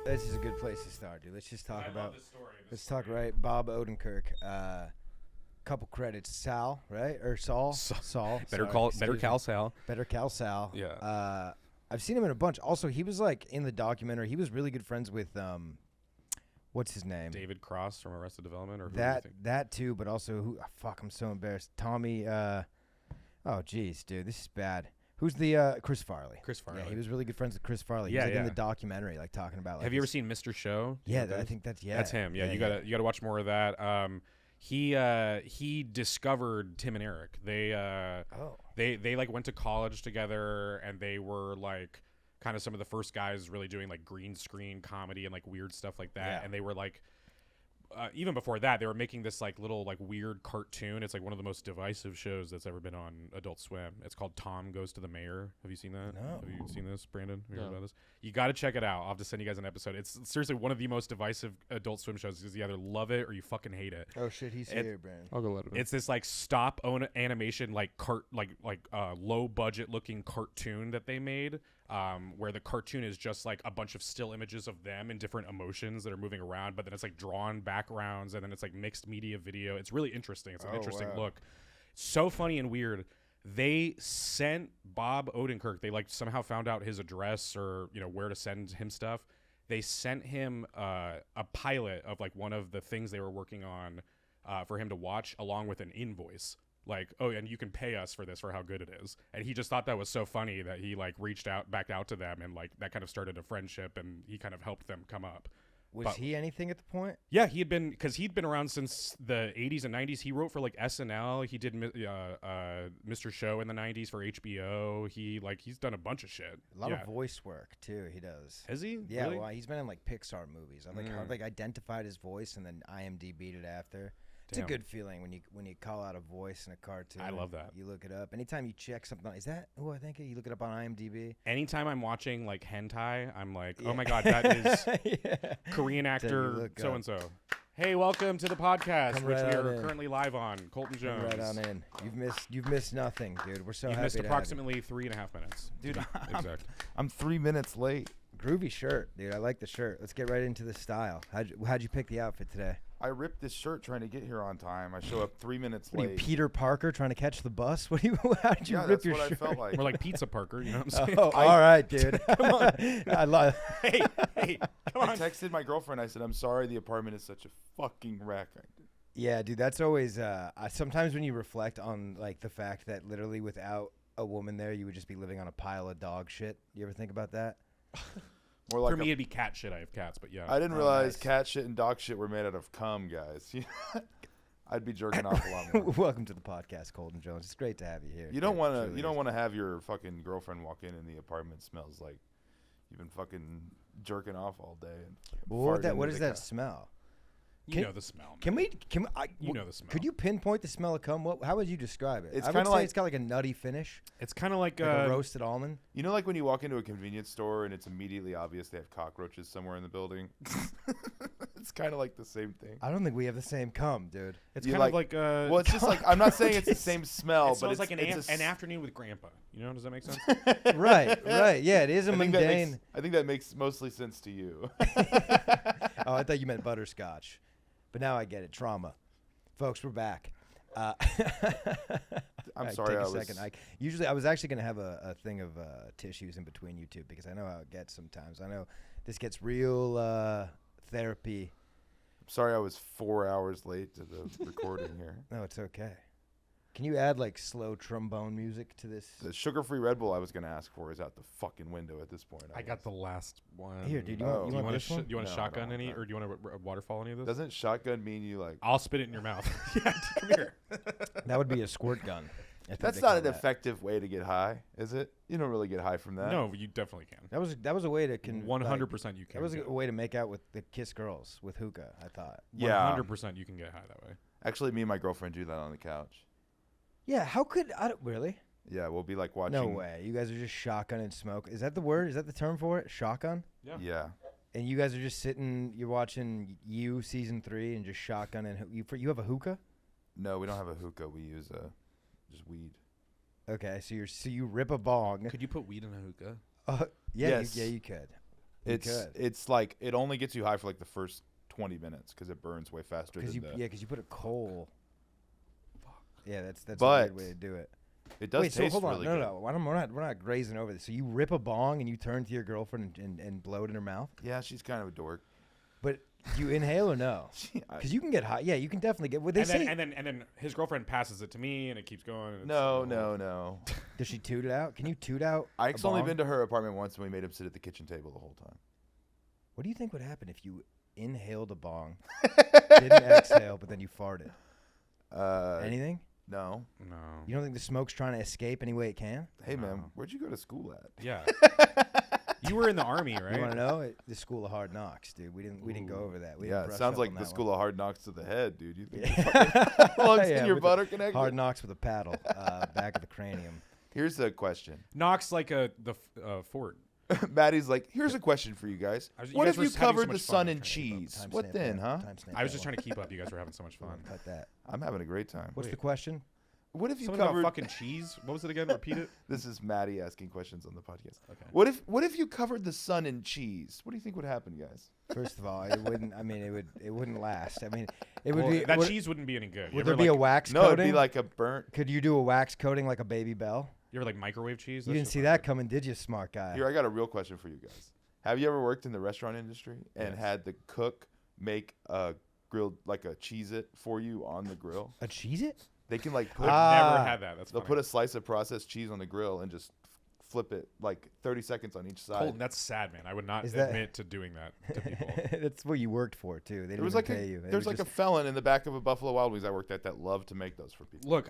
This is a good place to start, dude. Let's just talk about. This story. Let's talk right. Bob Odenkirk. Couple credits. Sal, right? Or Saul? Saul. Better Call Sal. Better Cal Sal. Yeah. I've seen him in a bunch. Also, he was like in the documentary. He was really good friends with what's his name? David Cross from Arrested Development, or who that too. But also, who? Oh, fuck, I'm so embarrassed. Tommy. Oh, jeez, dude, this is bad. Who's the Chris Farley? Chris Farley. Yeah, he was really good friends with Chris Farley. He was in the documentary, like talking about. Like, have you ever seen Mr. Show? Yeah, I think that's That's him. Yeah, you gotta watch more of that. He discovered Tim and Eric. They like went to college together, and they were like kind of some of the first guys really doing like green screen comedy and like weird stuff like that. Yeah. And they were like. Even before that, they were making this like little like weird cartoon. It's like one of the most divisive shows that's ever been on Adult Swim. It's called Tom Goes to the Mayor. Have you seen that? No. Have you seen this, Brandon? Have you heard about this? You got to check it out. I'll have to send you guys an episode. It's seriously one of the most divisive Adult Swim shows because you either love it or you fucking hate it. Oh shit, he's here, Brandon. I'll go let it. It's this like stop animation like low budget looking cartoon that they made. Where the cartoon is just like a bunch of still images of them and different emotions that are moving around, but then it's like drawn backgrounds and then it's like mixed media video. It's really interesting. It's an interesting look. So funny and weird. They sent Bob Odenkirk. They like somehow found out his address or where to send him stuff. They sent him a pilot of like one of the things they were working on for him to watch, along with an invoice. Like, oh, and you can pay us for this for how good it is. And he just thought that was so funny that he like back out to them, and like that kind of started a friendship, and he kind of helped them come up. Was he anything at the point? Yeah, he'd been around since the 80s and 90s. He wrote for like SNL. He did Mr. Show in the 90s for HBO. He's done a bunch of shit. A lot of voice work too. He does. Has he? Yeah, really? Well, he's been in like Pixar movies. I've like identified his voice and then IMDb'd it after. It's a good feeling when you call out a voice in a cartoon. I love that. You look it up. Anytime you check something, is that who I think? You look it up on IMDb. Anytime I'm watching like hentai, I'm like, oh my god, that is Korean actor so and so. Hey, welcome to the podcast, which we are currently live on. Colton Jones. Come right on in. You've missed nothing, dude. We're so happy. You missed to approximately 3.5 minutes, dude. Exactly. I'm 3 minutes late. Groovy shirt, dude. I like the shirt. Let's get right into the style. How'd you pick the outfit today? I ripped this shirt trying to get here on time. I show up 3 minutes late. What are you, Peter Parker, trying to catch the bus? How'd you rip your shirt? I felt like. More like Pizza Parker, you know what I'm saying? Oh, all right, dude. Come on. I love. Hey, come on. I texted my girlfriend. I said, "I'm sorry, the apartment is such a fucking wreck." Yeah, dude. That's always. Sometimes when you reflect on like the fact that literally without a woman there, you would just be living on a pile of dog shit. You ever think about that? More like for me, it'd be cat shit. I have cats, but yeah. I didn't realize cat shit and dog shit were made out of cum, guys. I'd be jerking off a lot more. Welcome to the podcast, Colton Jones. It's great to have you here. You don't want to have your fucking girlfriend walk in and the apartment smells like you've been fucking jerking off all day. And what does that smell? You know the smell. Man. You know the smell. Could you pinpoint the smell of cum? How would you describe it? It's I would say it's got like a nutty finish. It's kind of like a roasted almond. You know, like when you walk into a convenience store and it's immediately obvious they have cockroaches somewhere in the building. It's kind of like the same thing. I don't think we have the same cum, dude. It's kind of like well, it's just like I'm not saying it's the same smell, but it's like an afternoon with Grandpa. You know, does that make sense? Right. Yeah, it is a mundane. I think that makes mostly sense to you. Oh, I thought you meant butterscotch. But now I get it. Trauma. Folks, we're back. I'm sorry. Take a second. I was actually going to have a thing of tissues in between you two because I know how it gets sometimes. I know this gets real therapy. I'm sorry I was 4 hours late to the recording here. No, it's okay. Can you add like slow trombone music to this? The sugar-free Red Bull I was going to ask for is out the fucking window at this point. I got the last one. Here, dude. You want this one? Do you want to shotgun any, or do you want to waterfall any of this? Doesn't shotgun mean you like? I'll spit it in your mouth. Yeah, come here. That would be a squirt gun. That's not an effective way to get high, is it? You don't really get high from that. No, you definitely can. That was a way to 100% you can. That was a way to make out with the kiss girls with hookah. I thought. Yeah, 100% you can get high that way. Actually, me and my girlfriend do that on the couch. Yeah, how could I don't really? Yeah, we'll be like watching. No way. You guys are just shotgun and smoke. Is that the word? Is that the term for it? Shotgun? Yeah. And you guys are just sitting. You're watching You season 3 and just shotgun and you have a hookah? No, we don't have a hookah. We use just weed. Okay, so you rip a bong. Could you put weed in a hookah? Yeah, yes. you could. It's like it only gets you high for like the first 20 minutes because it burns way faster than because you put a coal. Yeah, that's a But weird way to do it. it does Wait, taste so hold on. really No, good. no, we're not grazing over this. So you rip a bong and you turn to your girlfriend and blow it in her mouth? Yeah, she's kind of a dork. But do you inhale or no? Because you can get high. Yeah, you can definitely get. What they say? And then his girlfriend passes it to me, and it keeps going. And No. Does she toot it out? Can you toot out? Ike's a only bong? been to her apartment once, and we made him sit at the kitchen table the whole time. What do you think would happen if you inhaled a bong, didn't exhale, but then you farted? Anything? No. No. You don't think the smoke's trying to escape any way it can? Hey, man, No. where'd you go to school at? Yeah. You were in the army, right? You want to know? The School of Hard Knocks, dude. We didn't go over that. We didn't Yeah, it brush sounds up like on the that School of Hard Knocks to the head, dude. You think Yeah. lungs Yeah, in your with butter the connected? Hard knocks with a paddle, back of the cranium. Here's a question. Knocks like the fort. Matty's like, here's a question for you guys. You what guys if were you having so covered much the fun. sun I in was trying to keep cheese? Timestamp What then, that. huh? Timestamp I was that just one. trying to keep up. You guys were having so much fun. Cut that. I'm having a great time. What's the question? What if you Something covered? about fucking cheese. What was it again? Repeat it. This is Matty asking questions on the podcast. Okay. What if you covered the sun in cheese? What do you think would happen, guys? First of all, it wouldn't. I mean, it wouldn't last. I mean, it would Well, be. that cheese wouldn't be any good. Would there be a wax No, coating? it'd be like a burnt. Could you do a wax coating like a Baby Bell? You ever like microwave cheese? You That didn't shit's see not that good. coming, did you, smart guy? Here, I got a real question for you guys. Have you ever worked in the restaurant industry and Yes. had the cook make a grilled like a Cheez-It for you on the grill? A Cheez-It? They can like put I've never had that. That's they'll funny. put a slice of processed cheese on the grill and just flip it like 30 seconds on each side. Colton, that's sad, man. I would not Is that- admit to doing that to people. That's what you worked for too. They There didn't was even like pay you. there's like a felon in the back of a Buffalo Wild Wings I worked at that loved to make those for people. Look,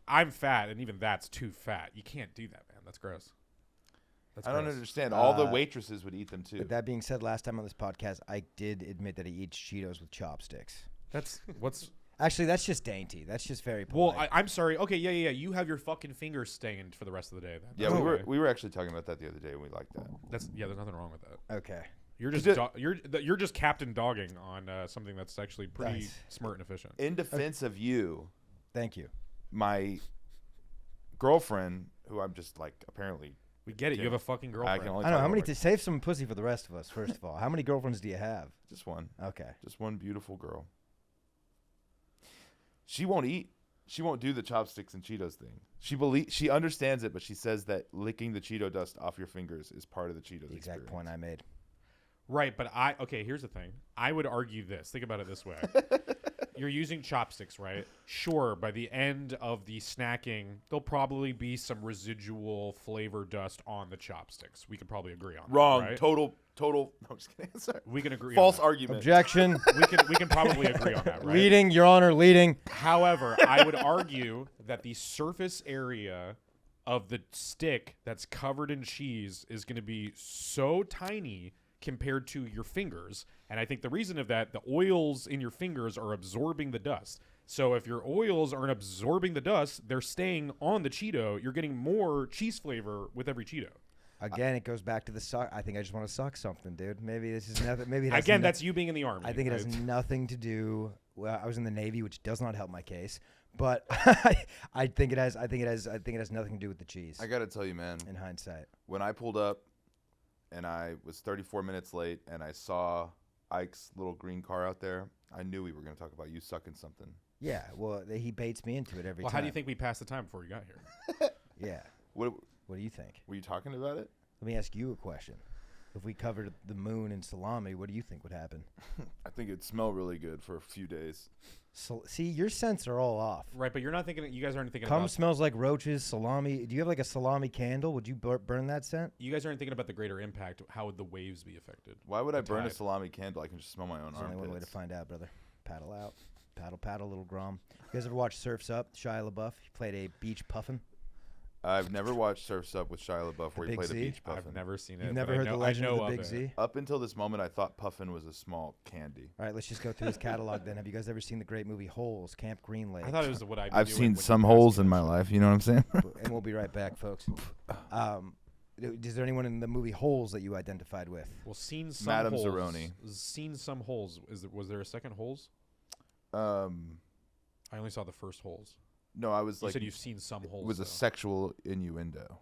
I'm fat, and even that's too fat. You can't do that, man. That's gross. That's I don't gross. understand. All the Uh, waitresses would eat them too. But that being said, last time on this podcast, I did admit that he eats Cheetos with chopsticks. That's what's. Actually, that's just dainty. That's just very Well, polite. I'm sorry. Okay, yeah. You have your fucking fingers stained for the rest of the day. Then. Yeah, That's we were actually talking about that the other day, and we liked that. There's nothing wrong with that. Okay. You're just you're just captain dogging on something that's actually pretty Nice. smart and efficient. In defense of you, Thank you. my girlfriend, who I'm just like apparently, We get it. You have a fucking I girlfriend. can only I don't know talk how many. about To save some pussy for the rest of us. First of all, how many girlfriends do you have? just one, Okay. just one beautiful girl. She won't eat. She won't do the chopsticks and Cheetos thing. She understands it, but she says that licking the Cheeto dust off your fingers is part of the Cheetos The exact experience. point I made. Right, but here's the thing. I would argue this. Think about it this way. You're using chopsticks, right? Sure, by the end of the snacking, there'll probably be some residual flavor dust on the chopsticks. We could probably agree on Wrong. that, right? Total. No, I'm just kidding. Sorry. We can agree False on that. argument. Objection. We can probably agree on that, right? Leading, Your Honor, leading. However, I would argue that the surface area of the stick that's covered in cheese is going to be so tiny compared to your fingers. And I think the reason of that, the oils in your fingers are absorbing the dust. So if your oils aren't absorbing the dust, they're staying on the Cheeto. You're getting more cheese flavor with every Cheeto. Again, it goes back to the suck. I think I just want to suck something, dude. Maybe this is nothing. Maybe it has Again, no- that's you being in the army. I think it has right? nothing to do. Well, I was in the Navy, which does not help my case. But I think it has. I think it has nothing to do with the cheese. I gotta tell you, man. In hindsight, When I pulled up, and I was 34 minutes late, and I saw Ike's little green car out there, I knew we were gonna talk about you sucking something. yeah. Well, he baits me into it every Well, time. how do you think we passed the time before we got here? Yeah. What What do you think? were you talking about it? Let me ask you a question. If we covered the moon in salami, what do you think would happen? I think it'd smell really good for a few days. So, see, your scents are all off. Right, but you're not thinking. You guys aren't thinking Cum about. smells like roaches. Salami. Do you have like a salami candle? Would you burn that scent? You guys aren't thinking about the greater impact. How would the waves be affected? Why would I burn a tide. salami candle? I can just smell my own There's only one way to armpits. find out, brother. Paddle out. Paddle, little Grom. You guys ever watch Surf's Up? Shia LaBeouf. He played a beach puffin. I've never watched Surf's Up with Shia LaBeouf where he Big played a Z? beach puffin. I've never seen it. You've but never I heard know- the legend I of know the Big it. Z? Up until this moment, I thought puffin was a small candy. All right, let's just go through his catalog then. Have you guys ever seen the great movie Holes, Camp Green Lake? I thought it was what I'd be I've doing seen when you some asked holes me in that my shit. life. You know what I'm saying? And we'll be right back, folks. Is there anyone in the movie Holes that you identified with? Well, seen some Madame holes. Zeroni. Seen some holes. Was there a second holes? No, I only saw the first holes. I was You like, said you've seen some it holes. was a though. sexual innuendo.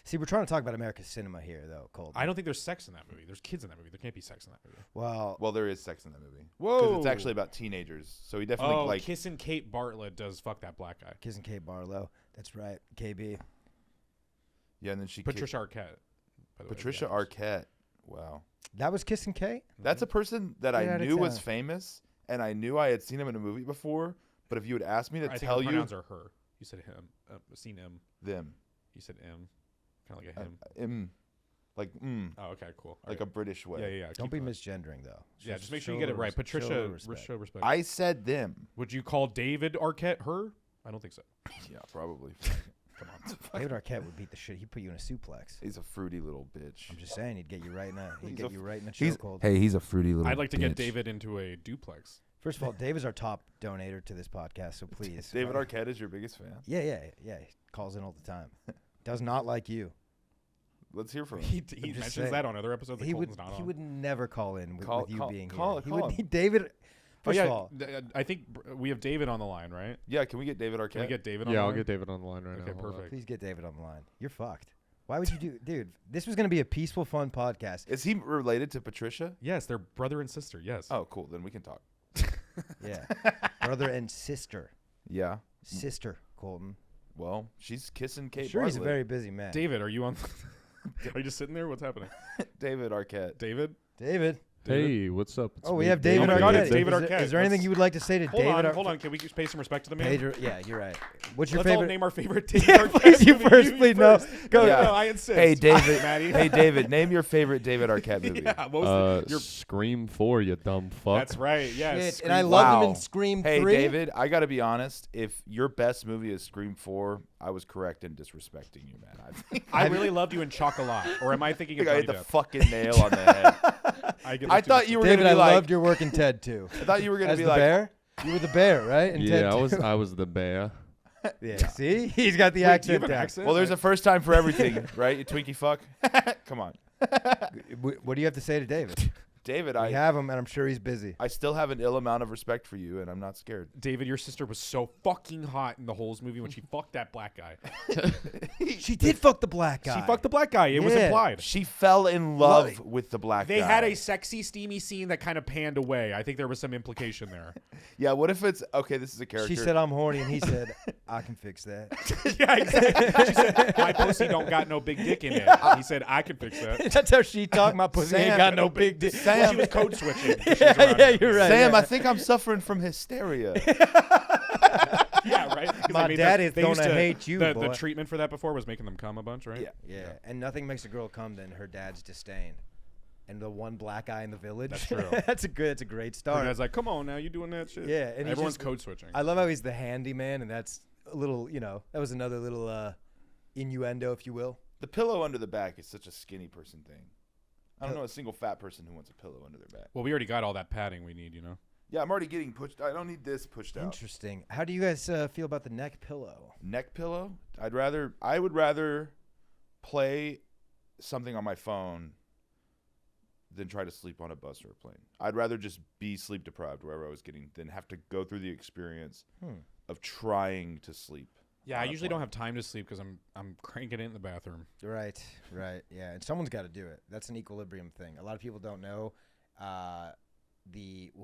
See, we're trying to talk about America's cinema here, though, Colton. I don't think there's sex in that movie. There's kids in that movie. There can't be sex in that movie. Well, there is sex in that movie. Whoa. Because it's actually about teenagers. So he definitely kissing Kate Bartlett does fuck that black guy. Kissing Kate Barlow. That's right. KB. Yeah, and then she Patricia Arquette. By the way, Patricia Arquette. Wow. That was Kissing Kate? That's a person that Get I out of knew was town. famous, and I knew I had seen him in a movie before. But if you had asked me to I think tell her you pronouns are her. You said him. Seen him. them, You said him. Kind of like a him. like Oh, okay, cool. All like right. a British way. Yeah. Don't keep be going. misgendering, though. Yeah, just make sure you get it right. Patricia, show respect. I said them. Would you call David Arquette her? I don't think so. Yeah, probably. Come on. David Arquette would beat the shit. He'd put you in a suplex. He's a fruity little bitch. I'm just saying, he'd get you right in a, He's he'd a get you right in a He's chokehold. hey, he's a fruity little. I'd like to get bitch. David into a duplex. First of all, Dave is our top donator to this podcast, so please. David Arquette is your biggest fan. Yeah. He calls in all the time. Does not like you. Let's hear from him. He just mentions saying. that on other episodes that He would Colton's not he on. would never call in with, Call- with you call- being call- here. He call would him. David. First of all, I think we have David on the line, right? Yeah, can we get David Arquette? Can we get David on Yeah, the I'll line? get David on the line right Okay, now. Hold on. perfect. please get David on the line. You're fucked. Why would you do, dude? This was gonna be a peaceful, fun podcast. Is he related to Patricia? Yes, they're brother and sister. Yes. Oh, cool. Then we can talk. Yeah, brother and sister. Yeah. Sister, Colton. Well, she's kissing Kate Sure, he's a Bartlett. very busy man. David, are you on? Are you just sitting there? What's happening? David Arquette. David? David. Hey, what's up? It's Oh, we me, have David Oh my Arquette. God, it's David Is there- Arquette. Is there anything Let's- you would like to say to Hold David? on, hold on. Can we just pay some respect to the man? Pedro, yeah, you're right. What's your Let's all favorite? name our favorite David Yeah, Arquette please, you movie. first, please. No, go. Yeah. No, I insist. Hey, David. Matty. Hey, David. Name your favorite David Arquette movie. Yeah, what was your? Scream 4, you dumb fuck. That's right. Yes. Shit, and I Scream- loved him Wow. in Scream Hey, 3. David. I got to be honest. If your best movie is Scream 4, I was correct in disrespecting you, man. I think I really loved you in Chocolat. Or am I thinking of I Johnny hit the Depp? fucking nail on the head. I thought you were David, gonna I be like. loved your work in Ted too. I thought you were gonna As be the like. bear. You were the bear, right? In Ted Yeah, 2. I was the bear. Yeah. See, he's got the Wait, do you accent have an down. accent? Well, there's a first time for everything, right? You Twinkie fuck. Come on, What do you have to say to David? David. We have him, and I'm sure he's busy. I still have an ill amount of respect for you, and I'm not scared. David, your sister was so fucking hot in the Holes movie when she fucked that black guy. She did fuck the black guy. She fucked the black guy. It was Yeah. implied. She fell in love with the black guy. They had a sexy, steamy scene that kind of panned away. I think there was some implication there. Yeah, what if it's okay? This is a character. She said, "I'm horny," and he said, "I can fix that." Yeah, exactly. She said, "My pussy don't got no big dick in it." He said, "I can fix that." That's how she talked. My pussy ain't Sam, got no big dick. Well, she was code switching. Yeah, you're right. Sam, yeah. I think I'm suffering from hysteria. Yeah, right. 'Cause My they daddy's they used gonna to- hate you, The boy. treatment for that before was making them come a bunch, right? Yeah. Yeah, and nothing makes a girl come than her dad's disdain. And the one black guy in the village. That's true. That's a great Her start. dad's like, "Come on, now you doing that shit?" Yeah, and he's everyone's just- code switching. I love how he's the handyman, and that's a little, that was another little innuendo, if you will. The pillow under the back is such a skinny person thing. I don't know a single fat person who wants a pillow under their back. Well, we already got all that padding we need, you know. Yeah, I'm already getting pushed. I don't need this pushed out. Interesting. How do you guys feel about the neck pillow? Neck pillow? I would rather play something on my phone than try to sleep on a bus or a plane. I'd rather just be sleep deprived wherever I was getting than have to go through the experience of trying to sleep. Yeah, I on a usually plane. don't have time to sleep because I'm cranking it in the bathroom. Right. Yeah, and someone's got to do it. That's an equilibrium thing. A lot of people don't know.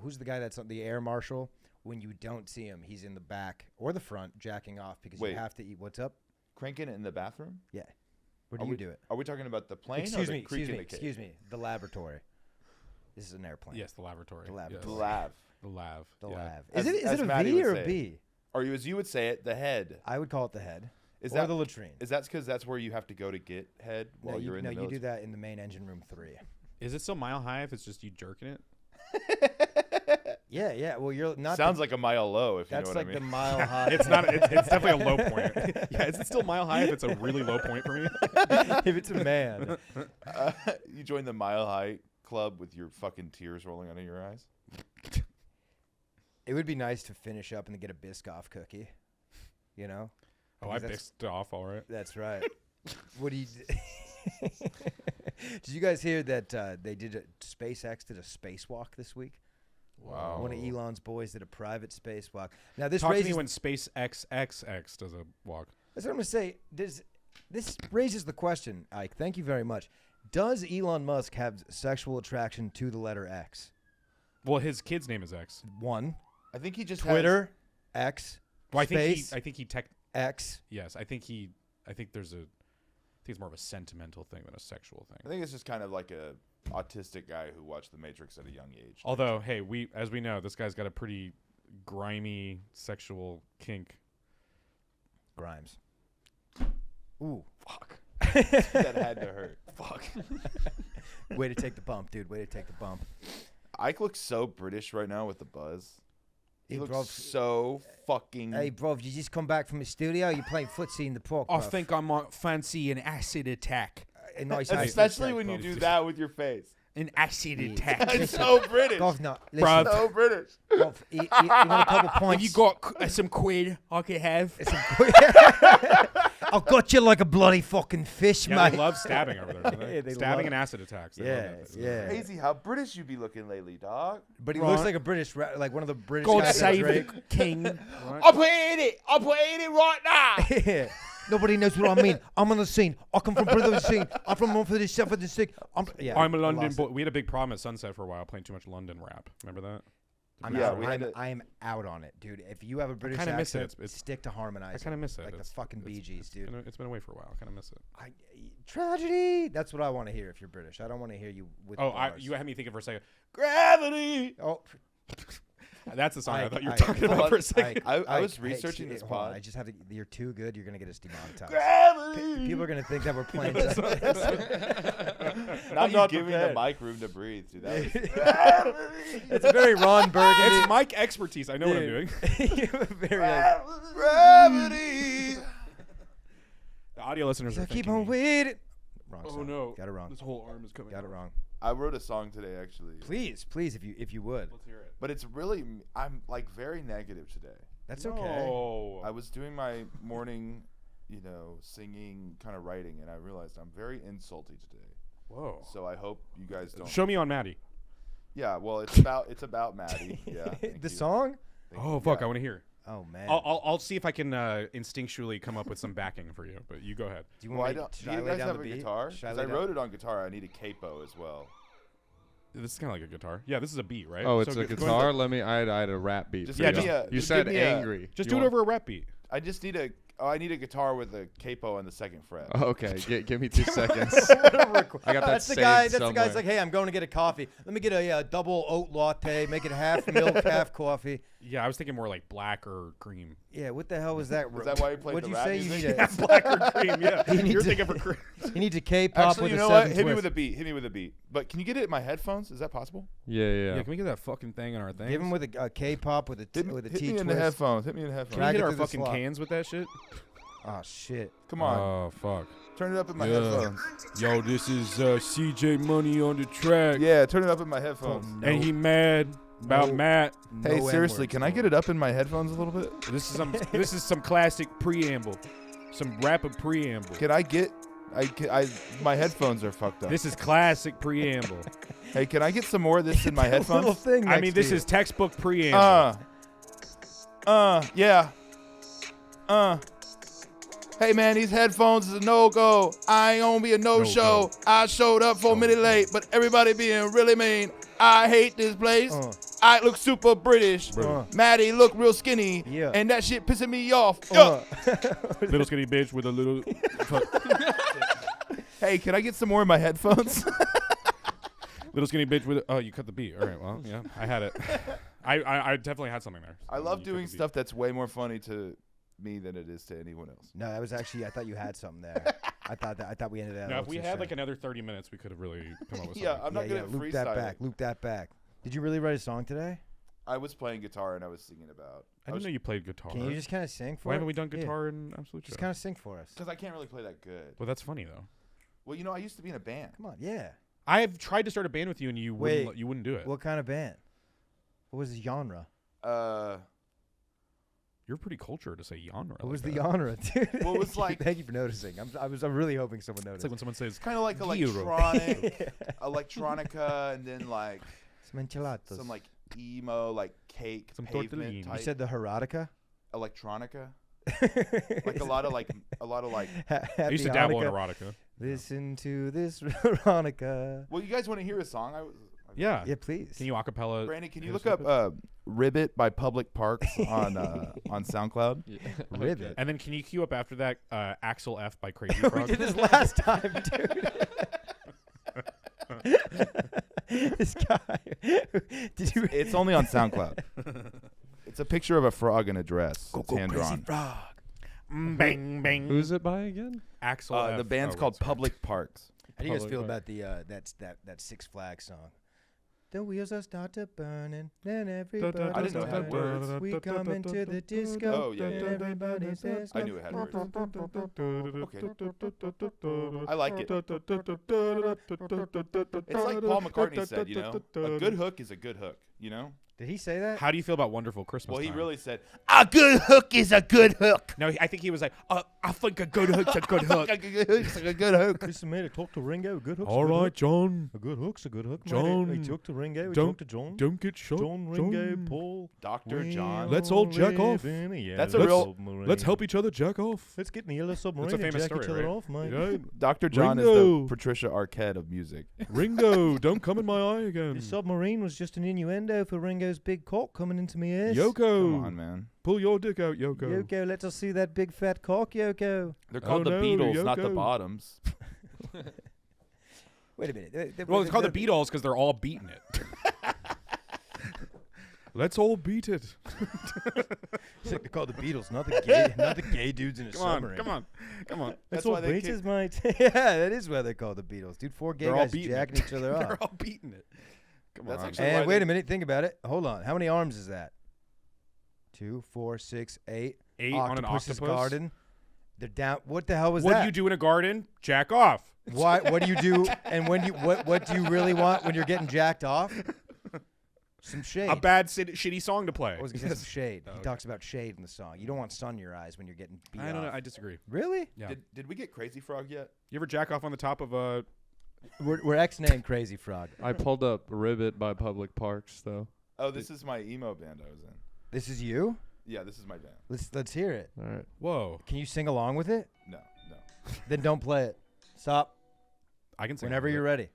Who's the guy that's on the air marshal? When you don't see him, he's in the back or the front jacking off because Wait. you have to eat. What's up? Cranking it in the bathroom? Yeah. Where Are do you we- do it? Are we talking about the plane Excuse or me. the creek Excuse in me. the cave? Excuse me. The laboratory. This is an airplane. Yes, the laboratory. The Yes. laboratory. The lav. The lav. The yeah. lab. As- Is it as a Matty V would or say a it. B? Or as you would say it, the head. I would call it the head. Is or that the latrine. Is that because that's where you have to go to get head while you're in the you military? do that in the main engine room 3. Is it still mile high if it's just you jerking it? Yeah. Well, you're not. Sounds like a mile low, if you know that's what like I the mean. mile high. It's not. It's definitely a low point. Yeah, is it still mile high if it's a really low point for me? if it's a man. You join the Mile High Club with your fucking tears rolling out of your eyes. It would be nice to finish up and then get a Biscoff cookie. You know? Oh, I Because that's- pissed off. All right. That's right. What do you? Did you guys hear that SpaceX did a spacewalk this week? Wow. One of Elon's boys did a private spacewalk. Now this Talk to raises. me when SpaceX does a walk. That's what I'm gonna say. This raises the question, Ike. Thank you very much. Does Elon Musk have sexual attraction to the letter X? Well, his kid's name is X. One. I think he just Twitter, X. Well, space, I think he X. Yes, I think it's more of a sentimental thing than a sexual I thing. think it's just kind of like a autistic guy who watched The Matrix at a young age. Although, hey, as we know, this guy's got a pretty grimy sexual kink. Grimes. Ooh. Fuck. That had to hurt. Fuck. Way to take the bump, dude. Way to take the bump. Ike looks so British right now with the buzz. He Hey, looks bro. so fucking. Hey, bro, you just come back from the studio? You playing footsie in the park? I think I might fancy an acid attack. A nice Especially when you do that with your face. An acid Yeah. attack. That's so British. Governor, Bruv. listen. So British. Gov, you want a couple points? Have you got some quid I could have? I've got you like a bloody fucking fish, Yeah, mate. they love stabbing over there. Don't they? Yeah, they Stabbing love- and acid attacks. They love Yeah, that. yeah. Crazy how British you be looking lately, dog. But he Right. looks like a British, like one of the British God guys. that save Drake. the king. I'll put it right now. Yeah. Nobody knows what I mean. I'm on the scene. I come from Brother scene. I'm from Montfort the Shepherd the Sick. I'm a I London lost boy. it. We had a big problem at Sunset for a while playing too much London rap. Remember that? I'm Yeah, out. we had I'm out on it, dude. If you have a British kinda miss it. accent, It's- stick to harmonizing. I kind of miss it. Like the It's- fucking Bee Gees, dude. It's been away for a while. I kind of miss it. Tragedy. That's what I want to hear if you're British. I don't want to hear you with bars. You had me thinking for a second. Gravity. Oh, That's the song I thought you were I- talking about for a second. I was hey, researching this hold on, pod. I just have to. You're too good. You're gonna get us demonetized. Gravity. People are gonna think that we're playing. Not you not giving prepared. the mic room to breathe, dude. That was It's a very Ron Burgundy. It's mic expertise. I know what I'm doing. Very. Like, gravity. The audio listeners so are keep thinking on me. with it. Wrong Oh song. no! Got it wrong. This whole arm is coming. Got it wrong. I wrote a song today, actually. Please, if you would. Let's hear it. But it's really, I'm like very negative today. That's okay. No. I was doing my morning, singing, kind of writing, and I realized I'm very insulty today. Whoa. So I hope you guys don't. Show me on Matty. Yeah, well, it's about Matty. Yeah. thank The you. song? Thank Oh you. fuck! Yeah. I want to hear. Oh man. I'll see if I can instinctually come up with some backing for you. But you go ahead. Do you Well, want I me? don't. Should Do I you lay guys down have the a beat? guitar? Should I Because lay I down- wrote it on guitar. I need a capo as well. This is kind of like a guitar. Yeah, this is a beat, right? Oh, it's So a go ahead. guitar. Let me. I had a rap beat. Just for give you. me a- You just said give me a- angry. Just You do it want- over a rap beat. I just need a. Oh, I need a guitar with a capo on the second fret. Oh, okay, give me 2 seconds. I got that That's the saved guy. That's the somewhere. guy's like, hey, I'm going to get a coffee. Let me get a double oat latte. Make it half milk, half coffee. Yeah, I was thinking more like black or cream. Yeah, what the hell was that? Is that why you played What'd the you rap say? You music? need a, Black or cream. Yeah, You need you're to- thinking for cream. you need to K-pop Actually, with you a know what? seven Hit me twist. with a beat. Hit me with a beat. But can you get it in my headphones? Is that possible? Yeah. Can we get that fucking thing on our thing? Give him with a K-pop with a Hit me, with a hit T me twist. in the headphones. Hit me in the Can headphones. we Drag hit it our through the fucking slot. cans with that shit? Oh shit. Come on. Oh fuck. Turn it up in my Yeah. headphones. Yo, this is CJ Money on the track. Yeah, turn it up in my headphones. And he mad about No. Matt. Hey, No seriously, N-words, can I no. get it up in my headphones a little bit? This is some classic preamble. Some rapper preamble. Can I get? My headphones are fucked up. This is classic preamble. Hey, can I get some more of this in my Little headphones? thing. I next mean, to this you. is textbook preamble. Yeah. Hey man, these headphones is a no-go. I ain't gonna be a no-show. I showed up 4 minutes late, but everybody being really mean. I hate this place. I look super British. Matty look real skinny. Yeah. And that shit pissing me off. Little skinny bitch with a little. Hey, can I get some more in my headphones? Little skinny bitch with. Oh, you cut the beat. All right. Well, yeah, I had it. I definitely had something there. I You love cut doing the beat. stuff that's way more funny to me than it is to anyone else. No, that was actually. I thought you had something there. I thought we ended that. No, up if we to had say. like another 30 minutes, we could have really come up with Yeah, something. I'm not good at loop that freestyling. back. Loop that back. Did you really write a song today? I was playing guitar and I was singing about. I didn't know you played guitar. Can you just kind of sing for Why us? haven't we done Yeah. guitar in Absolute Just Show? kind of sing for us. Because I can't really play that good. Well, that's funny though. Well, I used to be in a band. Come on, yeah. I have tried to start a band with you, and you Wait. wouldn't do it. What kind of band? What was the genre? You're pretty cultured to say genre. What was the genre, dude? Well, it was like- Thank you for noticing. I'm really hoping someone It's noticed. like when someone says, Kind of like Gyro. electronica, and then like Some enchiladas. some like emo, like cake, Some pavement tortellini. type. You said the erotica? electronica. Like a lot of like I used to dabble in erotica. Listen to this Veronica. Well, you guys want to hear a song? Yeah. Yeah, please. Can you acapella? Brandon, can you hit us look with up Ribbit by Public Parks on SoundCloud? Yeah. Ribbit. And then can you queue up after that Axel F by Crazy We Frog? did this last time, dude. This guy. Did you? It's only on SoundCloud. It's a picture of a frog in a dress. Go, It's go, hand crazy drawn. frog. Bang bang. Who's it by again? Axel F? The band's Oh, called sorry. Public Parks. How do you guys Public feel Park. about the that Six Flags song? The wheels are start to burning, then everybody. I didn't know it had words. We come into the disco. Oh, yeah, yeah. Everybody says I no. knew it had words. Okay. I like it. It's like Paul McCartney said, you know, a good hook is a good hook, you know? Did he say that? How do you feel about Wonderful Christmas Well, he Time? really said, a good hook is a good hook. No, I think he was like, I think a good hook's a good hook. A good hook's a good hook. Chris made a talk to Ringo. Good hook's All a good right, hook. John. A good hook's a good hook. John, He talked to Ringo. He don't- talked to John. Don't get shot. John, Ringo, Paul. Dr. John. Let's all jack off. That's a real- Let's help each other jack off. Let's get in the yellow submarine and famous jack each story, other right? off, mate. Yeah. Dr. John is Ringo. the Patricia Arquette of music. Ringo, don't come in my eye again. The submarine was just an innuendo for Ringo's big cock coming into me ears. Yoko, Come on, man. pull your dick out, Yoko. Yoko, let us see that big fat cock, Yoko. They're called the no, Beatles, not the Yoko. Bottoms. Wait a minute. Well, it's called the Beatles because they're all beating it. Let's all beat it. They're called the Beatles, not the gay dudes in a Come on, submarine. come on, come on. That's all why they beaches, mate. Yeah, that is why they're called the Beatles, dude. Four gay They're all guys beating jacking it. each other They're off. all beating it. Come That's on. actually why And wait they- a minute, think about it. Hold on. How many arms is that? 2, 4, 6, 8. 8 on an Octopus's octopus. garden. They're down. What the hell was What that? do you do in a garden? Jack off. Why? What do you do? And when you what do you really want when you're getting jacked off? Some shade. A bad shitty song to play. I was gonna say some shade. Oh, He okay. talks about shade in the song. You don't want sun in your eyes when you're getting beat I don't know. off. I disagree. Really? Yeah. Did we get Crazy Frog yet? You ever jack off on the top of a? We're ex-name Crazy Frog. I pulled up Ribbit by Public Parks though. Oh, this is my emo band I was in. This is you. Yeah, this is my band. Let's hear it. All right. Whoa. Can you sing along with it? No. Then don't play it. Stop. I can sing. Whenever along you're with ready.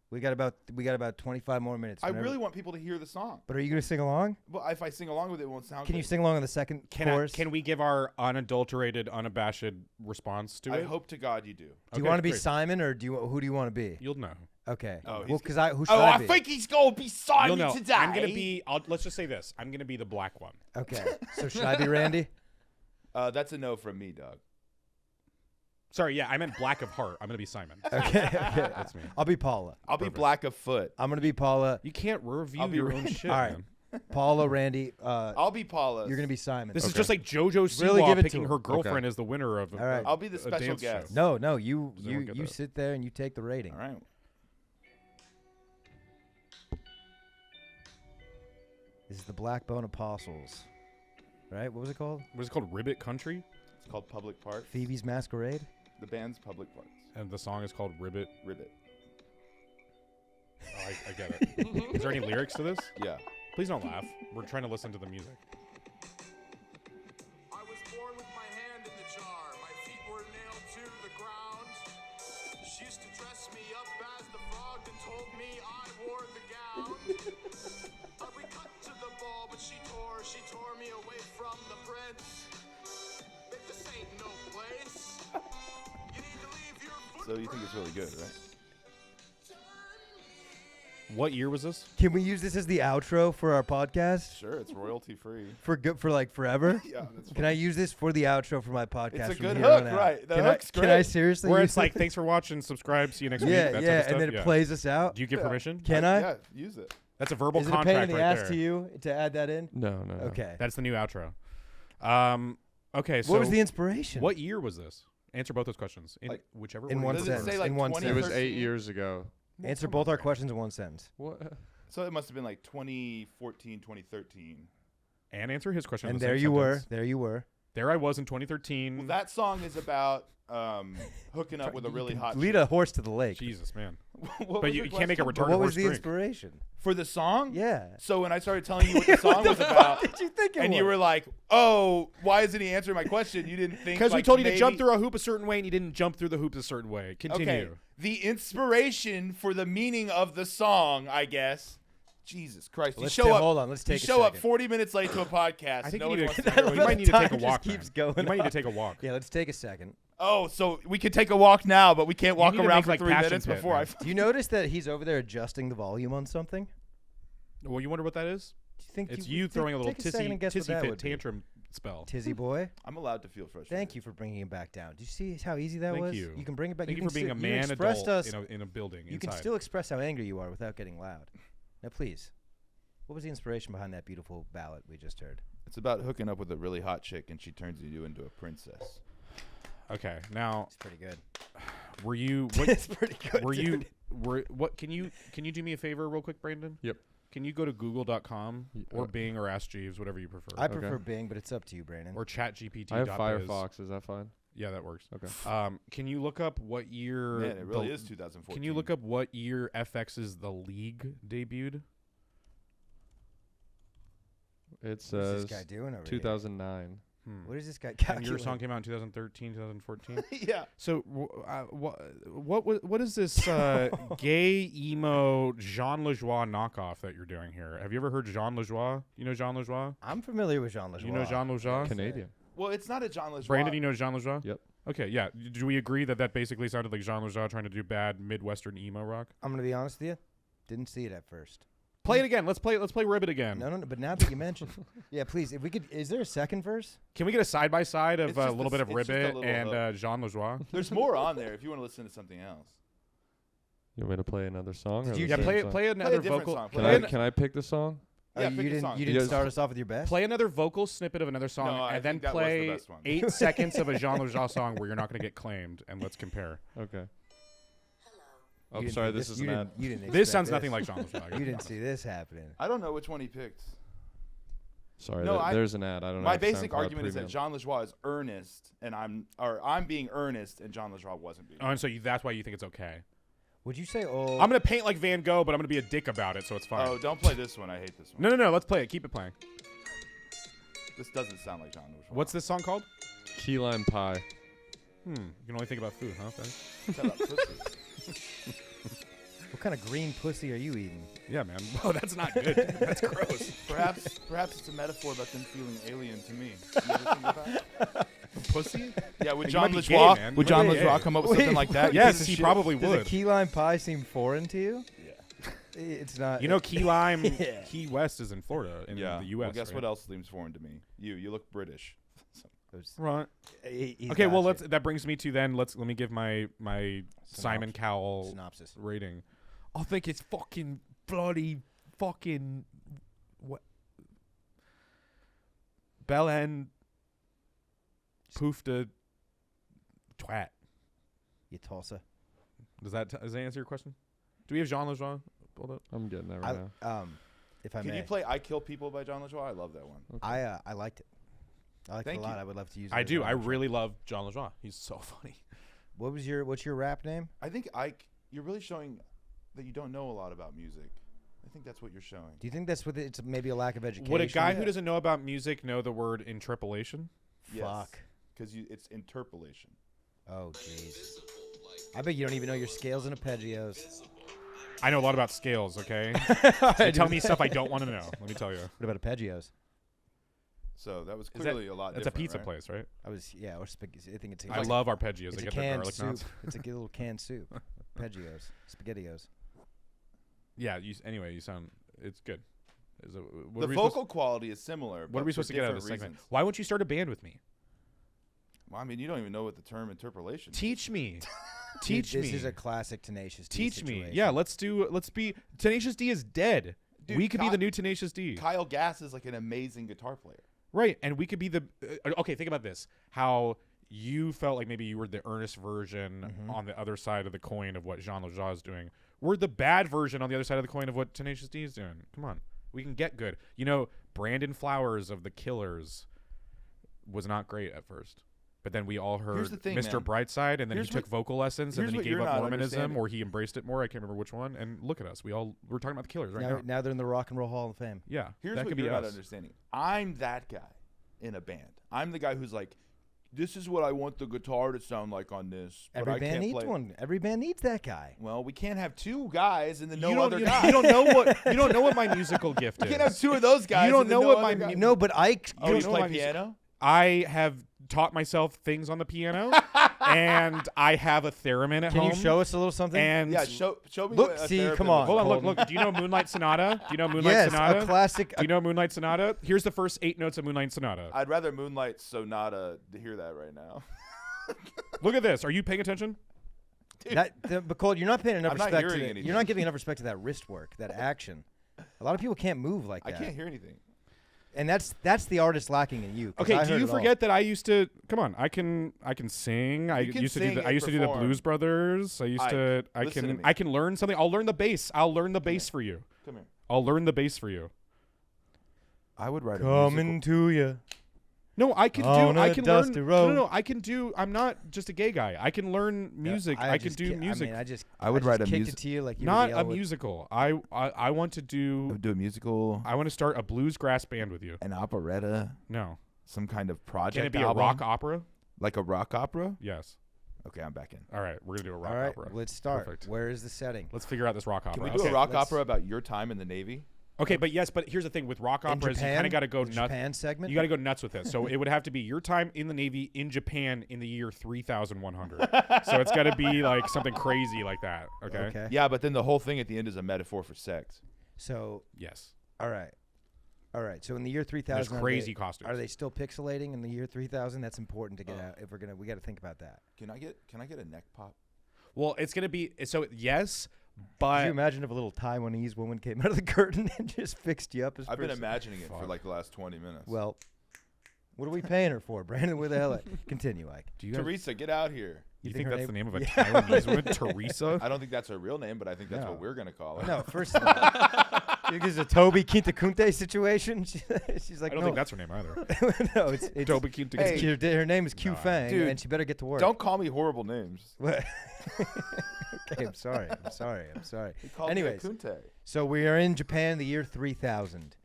We got about 25 more minutes. I Whenever- really want people to hear the song. But are you gonna sing along? Well, if I sing along with it, it won't sound Can you good. sing along on the second it. chorus? Can we give our unadulterated, unabashed response to I it? hope to God you do. Do you Okay, want to be great. Simon or who do you want to be? You'll know. Okay. Oh, well, he's- because who should Oh, I I be? think he's going to be You'll Simon know. today. I'm gonna be. Let's just say this. I'm gonna be the black one. Okay. So should I be Randy? That's a no from me, dog. Sorry. Yeah, I meant black of heart. I'm gonna be Simon. Okay. That's me. I'll be Paula. I'll be Perfect. black of foot. I'm gonna be Paula. You can't review I'll be your re- own shit. All right. Man. Paula, Randy. I'll be Paula. You're gonna be Simon. This is Okay. just like JoJo Siwa Really give it to picking him. her girlfriend as the winner of. All right. I'll be the a special dance show. guest. No. You Does everyone get that? sit there and you take the rating. All right. This is the Black Bone Apostles. Right? What was it called? What is it called? Ribbit Country, It's called Public Parks. Phoebe's Masquerade. The band's Public Parks. and the song is called Ribbit. Ribbit. Oh, I get it. Is there any lyrics to this? Yeah. Please don't laugh. We're trying to listen to the music. I was born with my hand in the jar. My feet were nailed to the ground. She used to dress me up as the frog and told me I wore the gown. We cut to the ball, but she tore me away from the prince. This ain't no place. You need to leave your foot. So you think it's really good, right? What year was this? Can we use this as the outro for our podcast? Sure, it's royalty free. For good for like forever? Yeah, that's Can I use this for the outro for my podcast? It's a from good here on hook, out? right. The Can hook's Can I great. seriously Where use it's like, it? thanks for watching, subscribe, see you next week. Yeah, That type yeah, of stuff? and then it plays us out. Do you give Yeah. permission? Can I? Yeah, use it. That's a verbal Is it a pain contract in the right ass there. to you to add that in? No. Okay. That's the new outro. Okay, so What was the inspiration? what year was this? Answer both those questions in Like- whichever in order one you Does it prefer. sentence. say like in one 20 It was 13? 8 years ago. Answer both our questions in one sentence. What? So it must have been like 2014, 2013. And answer his question. in And the there same you were. sentence. There you were. There I was in 2013. Well, that song is about hooking up with a really hot Lead chick. a horse to the lake. Jesus, man. What But was you your can't make a question? retarded What was horse the drink. inspiration? For the song? Yeah. So when I started telling you what the song was about, What did you think it and was? you were like, "Oh, why isn't he answering my question?" You didn't think Because we like, told you to maybe- jump through a hoop a certain way and you didn't jump through the hoops a certain way. Continue. Okay, the inspiration for the meaning of the song, I guess. Jesus Christ! Let's you show up. hold on. Let's take you a show up second. 40 minutes late to a podcast. I think Nobody you, wants need to to, hear you what might need to take a Time walk. just keeps man. going You might need to on. take a walk. Yeah, let's take a second. Oh, so we could take a walk now, but we can't walk need to around make, for like, 3 passion minutes pit, before man. I. Do you notice that he's over there adjusting the volume on something? Well, you wonder what that is? Do you think It's you you throwing a little take second and guess what tissy that fit would be? tantrum spell. Tizzy boy? I'm allowed to feel frustrated. Thank you for bringing him back down. Do you see how easy that Thank was? you. You can bring it back. Thank you can for being a still- you man expressed adult us. in a building You can inside. still express how angry you are without getting loud. Now, please, what was the inspiration behind that beautiful ballad we just heard? It's about hooking up with a really hot chick, and she turns you into a princess. Okay, now It's pretty good. were you? It's pretty good. Were you? dude. Were what? Can you do me a favor real quick, Brandon? Yep. Can you go to Google.com or uh, Bing or Ask Jeeves, whatever you prefer, I prefer Bing, but it's up to you, Brandon. or ChatGPT. I have Firefox. Is that fine? Yeah, that works. Okay. Can you look up what year? Man, it really the- is 2014. Can you look up what year FX's The League debuted? It What's says this guy doing over 2009. What is this guy And calculating? your song came out in 2013, 2014. yeah. So, what is this gay emo Jean Lajoie knockoff that you're doing here? Have you ever heard Jean Lajoie? You know Jean Lajoie? I'm familiar with Jean Lajoie. You know Jean Lajoie? Canadian. Well, it's not a John Lajoie. Brandon, you know Jean Lajoie? Yep. Okay, yeah. Do we agree that that basically sounded like Jean Lajoie trying to do bad Midwestern emo rock? I'm gonna be honest with you. Didn't see it at first. Play it again. Let's play Ribbit again. No. But now that you mentioned, yeah, please, if we could, is there a second verse? Can we get a side by side of It's a just little a bit s- of it's just a Ribbit little and hook. Jean Lajoie? There's more on there if you want to listen to something else. You want me to play another song? Or Did you- the Yeah, same play song? play another different vocal. song. Can Play I an- can I pick the song? Yeah, Oh, pick you the didn't. song. You didn't Yes. start us off with your best. Play another vocal snippet of another song, No, I and then think that was the play best one. 8 seconds of a Jean Lajoie song where you're not going to get claimed, and let's compare. Okay. You I'm didn't sorry. think This is you an didn't- ad. You didn't. This expect sounds nothing like Jean Lajoie. You didn't see this happening. I don't know which one he picked. Sorry. No, there's an ad. I don't know. My if basic SoundCloud argument is that Premium. Jean Lajoie is earnest, and I'm being earnest, and Jean Lajoie wasn't being. Oh, and so that's why you think it's okay. Would you say? Oh, I'm going to paint like Van Gogh, but I'm going to be a dick about it, so it's fine. Oh, don't play this one. I hate this one. No. Let's play it. Keep it playing. This doesn't sound like Jean Lajoie. What's this song called? Key lime pie. You can only think about food, huh? Ben? Shut up, pussy. what kind of green pussy are you eating? Yeah, man. Oh, that's not good. That's gross. Perhaps it's a metaphor about them feeling alien to me. You ever think about that? Pussy? Yeah, would You John might be gay, Lajoie man. would You might John be gay. Lajoie come up with something like that? You Yes, piece of he shit? probably Does a would. key lime pie seem foreign to you? Yeah. It's not. You know, Key Lime, Yeah. Key West is in Florida, in Yeah. the U.S. Well, guess right? what else seems foreign to me? You look British. It's- Right. he's Okay, well, got you. that brings me to then. Let me give my Simon Cowell synopsis. rating. I think it's fucking bloody fucking what Bell End poofed a twat. You Tulsa. Does that answer your question? Do we have Jean Lajoie? Pulled up? I'm getting there right now. If I Can may, you play "I Kill People" by John Lajoie? I love that one. I liked it. I liked it Thank a lot. you. I would love to use it. I as do. a I rap really love Jean Lajoie. He's so funny. What's your rap name? I think you're really showing that you don't know a lot about music. I think that's what you're showing. Do you think that's what it's maybe a lack of education? Would a guy who doesn't know about music know the word interpolation? Fuck. Because it's interpolation. Oh jeez. I bet you don't even know your scales and arpeggios. I know a lot about scales, okay? They tell me stuff I don't want to know. Let me tell you. What about arpeggios? So that was Is clearly a lot. That's a different, pizza right? place, right? Or spaghetti. I think it's. I love arpeggios. It's They a get their canned garlic soup. knots. It's a little canned soup. Arpeggios, spaghettios. Yeah. Anyway, you sound. It's good. Is it, what The are we vocal quality is similar. What but are we for supposed to get out of this different segment? reasons. Why won't you start a band with me? Well, I mean, you don't even know what the term interpolation is. Teach me. Dude, Teach me. This is a classic Tenacious D Teach me. situation. Yeah. Let's be. Tenacious D is dead. Dude, we could be the new Tenacious D. Kyle Gass is like an amazing guitar player. Right, and we could be the okay. Think about this: how you felt like maybe you were the earnest version on the other side of the coin of what Jean Lajoie is doing. We're the bad version on the other side of the coin of what Tenacious D is doing. Come on, we can get good. You know, Brandon Flowers of the Killers was not great at first. But then we all heard the thing, Mr. man. Brightside, and then Here's he took vocal lessons, and here's then what he gave you're up not Mormonism, understanding. or he embraced it more. I can't remember which one. And look at us. We're talking about the Killers right now. Now they're in the Rock and Roll Hall of Fame. Yeah, Here's that what could you're be not us. understanding. I'm that guy in a band. I'm the guy who's like, this is what I want the guitar to sound like on this. But Every I band can't needs play. one. Every band needs that guy. Well, we can't have two guys and then no you don't, other you, guy. you don't know what you don't know what my musical gift We is. can't have two of those guys. You don't and then know no what other my guy. No, but Ike. Oh, you you don't know play my music- piano? I have taught myself things on the piano, and I have a theremin at Can home. you show us a little something? And Yeah, show me. Look, what a see, theremin come on. looks hold on, like. look. Do you know Moonlight Sonata? Do you know Moonlight yes, Sonata? a classic. Do you know Moonlight Sonata? Here's the first 8 notes of Moonlight Sonata. I'd rather Moonlight Sonata to hear that right now. Look at this. Are you paying attention? But Cole, you're not paying enough I'm not respect to hearing it. anything. You're not giving enough respect to that wrist work, that action. A lot of people can't move like I that. can't hear anything. And that's the artist lacking in you. 'cause Okay, I do heard you it all. forget that I used to come on, I can sing. I You can used to sing do the and do the perform. Blues Brothers. I used Ike, to listen to me. I can learn something. I'll learn the bass. I'll learn the bass for you. Come here. I'll learn the bass for you. I would write a Coming to you. No, I can On do. I a can learn. dusty road. No, I can do. I'm not just a gay guy. I can learn music. I can just do ki- music. I I would just write a kicked music- it to you like you not were a yelling with- musical. I want to I do. would do a musical, I want to start a bluesgrass band with you. an operetta, No, some kind of project. can it be album, a rock opera? like a rock opera? Yes. Okay, I'm back in. All right, we're gonna do a rock All right, opera. let's start. Perfect. Where is the setting? Let's figure out this rock opera. Can we do Okay. a rock let's- opera about your time in the Navy? Okay, but here's the thing with rock In operas, you Japan? kind of got to go The nuts. Japan segment? You got to go nuts with it. So it would have to be your time in the Navy in Japan in the year 3100. So it's got to be like something crazy like that. Okay. Okay. Yeah, but then the whole thing at the end is a metaphor for sex. So, Yes. all right. So in the year 3000, There's crazy costumes. Are they still pixelating in the year 3000? That's important to get out. If we got to think about that. Can I get a neck pop? Well, it's gonna be so yes, Could but you imagine if a little Taiwanese woman came out of the curtain and just fixed you up as I've been person? imagining it for Fuck. like the last 20 minutes. Well, what are we paying her for, Brandon? Where the hell? Continue, Ike. do you guys, Teresa, get out here. you think think her that's the name of a Yeah. Taiwanese woman, Teresa? I don't think that's her real name, but I think that's No. what we're gonna call her. No, first of all, you think this is a Toby Kintakunte situation? She's like, I don't no, think that's her name either. no, it's Toby Kinta- Hey. her name is Q No, Fang, dude, and she better get to work. Don't call me horrible names. What? Okay, I'm sorry. He called Anyways. me a Kunte. So we are in Japan, the year 3000.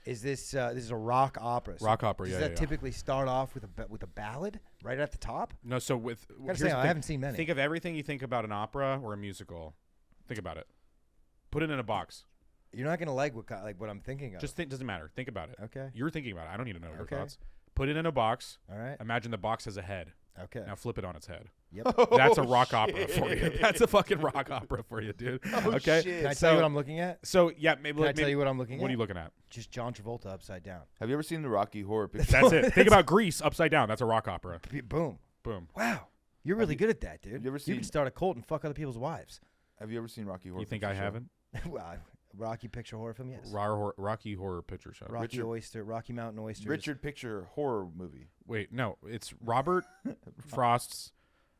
Is this this is a rock opera? So Rock opera, Does yeah, that yeah. typically start off with a ballad right at the top? No, so with Gotta here's say, the I thing. haven't seen many. Think of everything you think about an opera or a musical. Think about it. Put it in a box. You're not gonna like what I'm thinking of. Just think. Doesn't matter. Think about it. Okay. You're thinking about it. I don't need to know your Okay. thoughts. Put it in a box. All right. Imagine the box has a head. Okay. Now flip it on its head. Yep. That's a rock opera for you. That's a fucking rock opera for you, dude. Okay. shit. Can I tell So- you what I'm looking at? So yeah, maybe. Can I tell you what I'm looking What at? are you looking at? Just John Travolta upside down. Have you ever seen the Rocky Horror Picture? That's it. Think about Grease upside down. That's a rock opera. Boom. Boom. Wow. You're really good at that, dude. you ever You seen- can start a cult and fuck other people's wives. Have you ever seen Rocky Horror? You think Picture I Show? haven't? Well, Rocky Picture horror film, yes. Rocky Horror Picture Show. Rocky Richard- Rocky Mountain Oysters. Richard Picture horror movie. Wait, no, it's Robert Frost's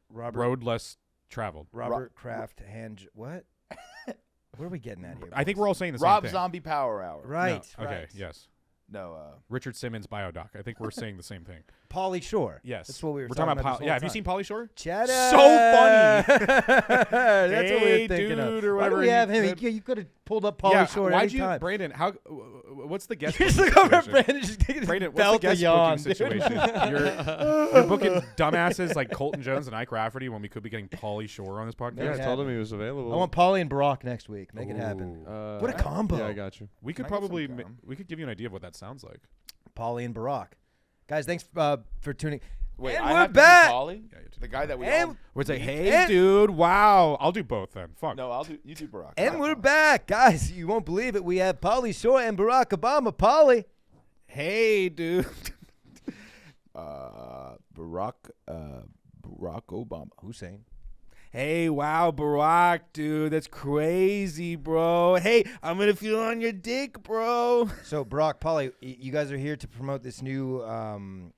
Robert Road Less Traveled. Robert Kraft what? Where are we getting at here? I think we're all saying the Rob same thing. Zombie Power Hour. right. No. Okay. right. Yes. No, Richard Simmons Biodoc. I think we're saying the same thing. Pauly Shore. Yes. That's what we were talking about. this Yeah. whole Have you time. seen Pauly Shore? Cheddar. So funny. That's what we Hey, were thinking of. dude, or Why do whatever we he have him? said. You could have pulled up Pauly Yeah. Shore Why'd every you, time. Brandon? What's the guest? Just booking look over at situation? Brandon. Just taking his Brandon, what's belt the guest yawn, booking dude. situation? You're booking dumbasses like Colton Jones and Ike Rafferty when we could be getting Pauly Shore on this podcast. Make Yeah, it I told happen. him he was available. I want Pauly and Barack next week. Make it happen. Ooh. What a combo. Yeah, I got you. We could Can I get some probably gum? we could give you an idea of what that sounds like. Pauly and Barack. Guys, thanks for tuning. wait, And I we're have to do back. Pauly? Yeah, you do. The guy that we And- all. We're like, meet? hey, And- dude, wow. I'll do both then. Fuck. No, I'll do. You do Barack. And we're back, guys. You won't believe it. We have Pauly Shore and Barack Obama. Pauly. Hey, dude. Barack Obama. Hussein. Hey, wow, Barack, dude. That's crazy, bro. Hey, I'm going to feel on your dick, bro. So, Barack, Pauly, you guys are here to promote this new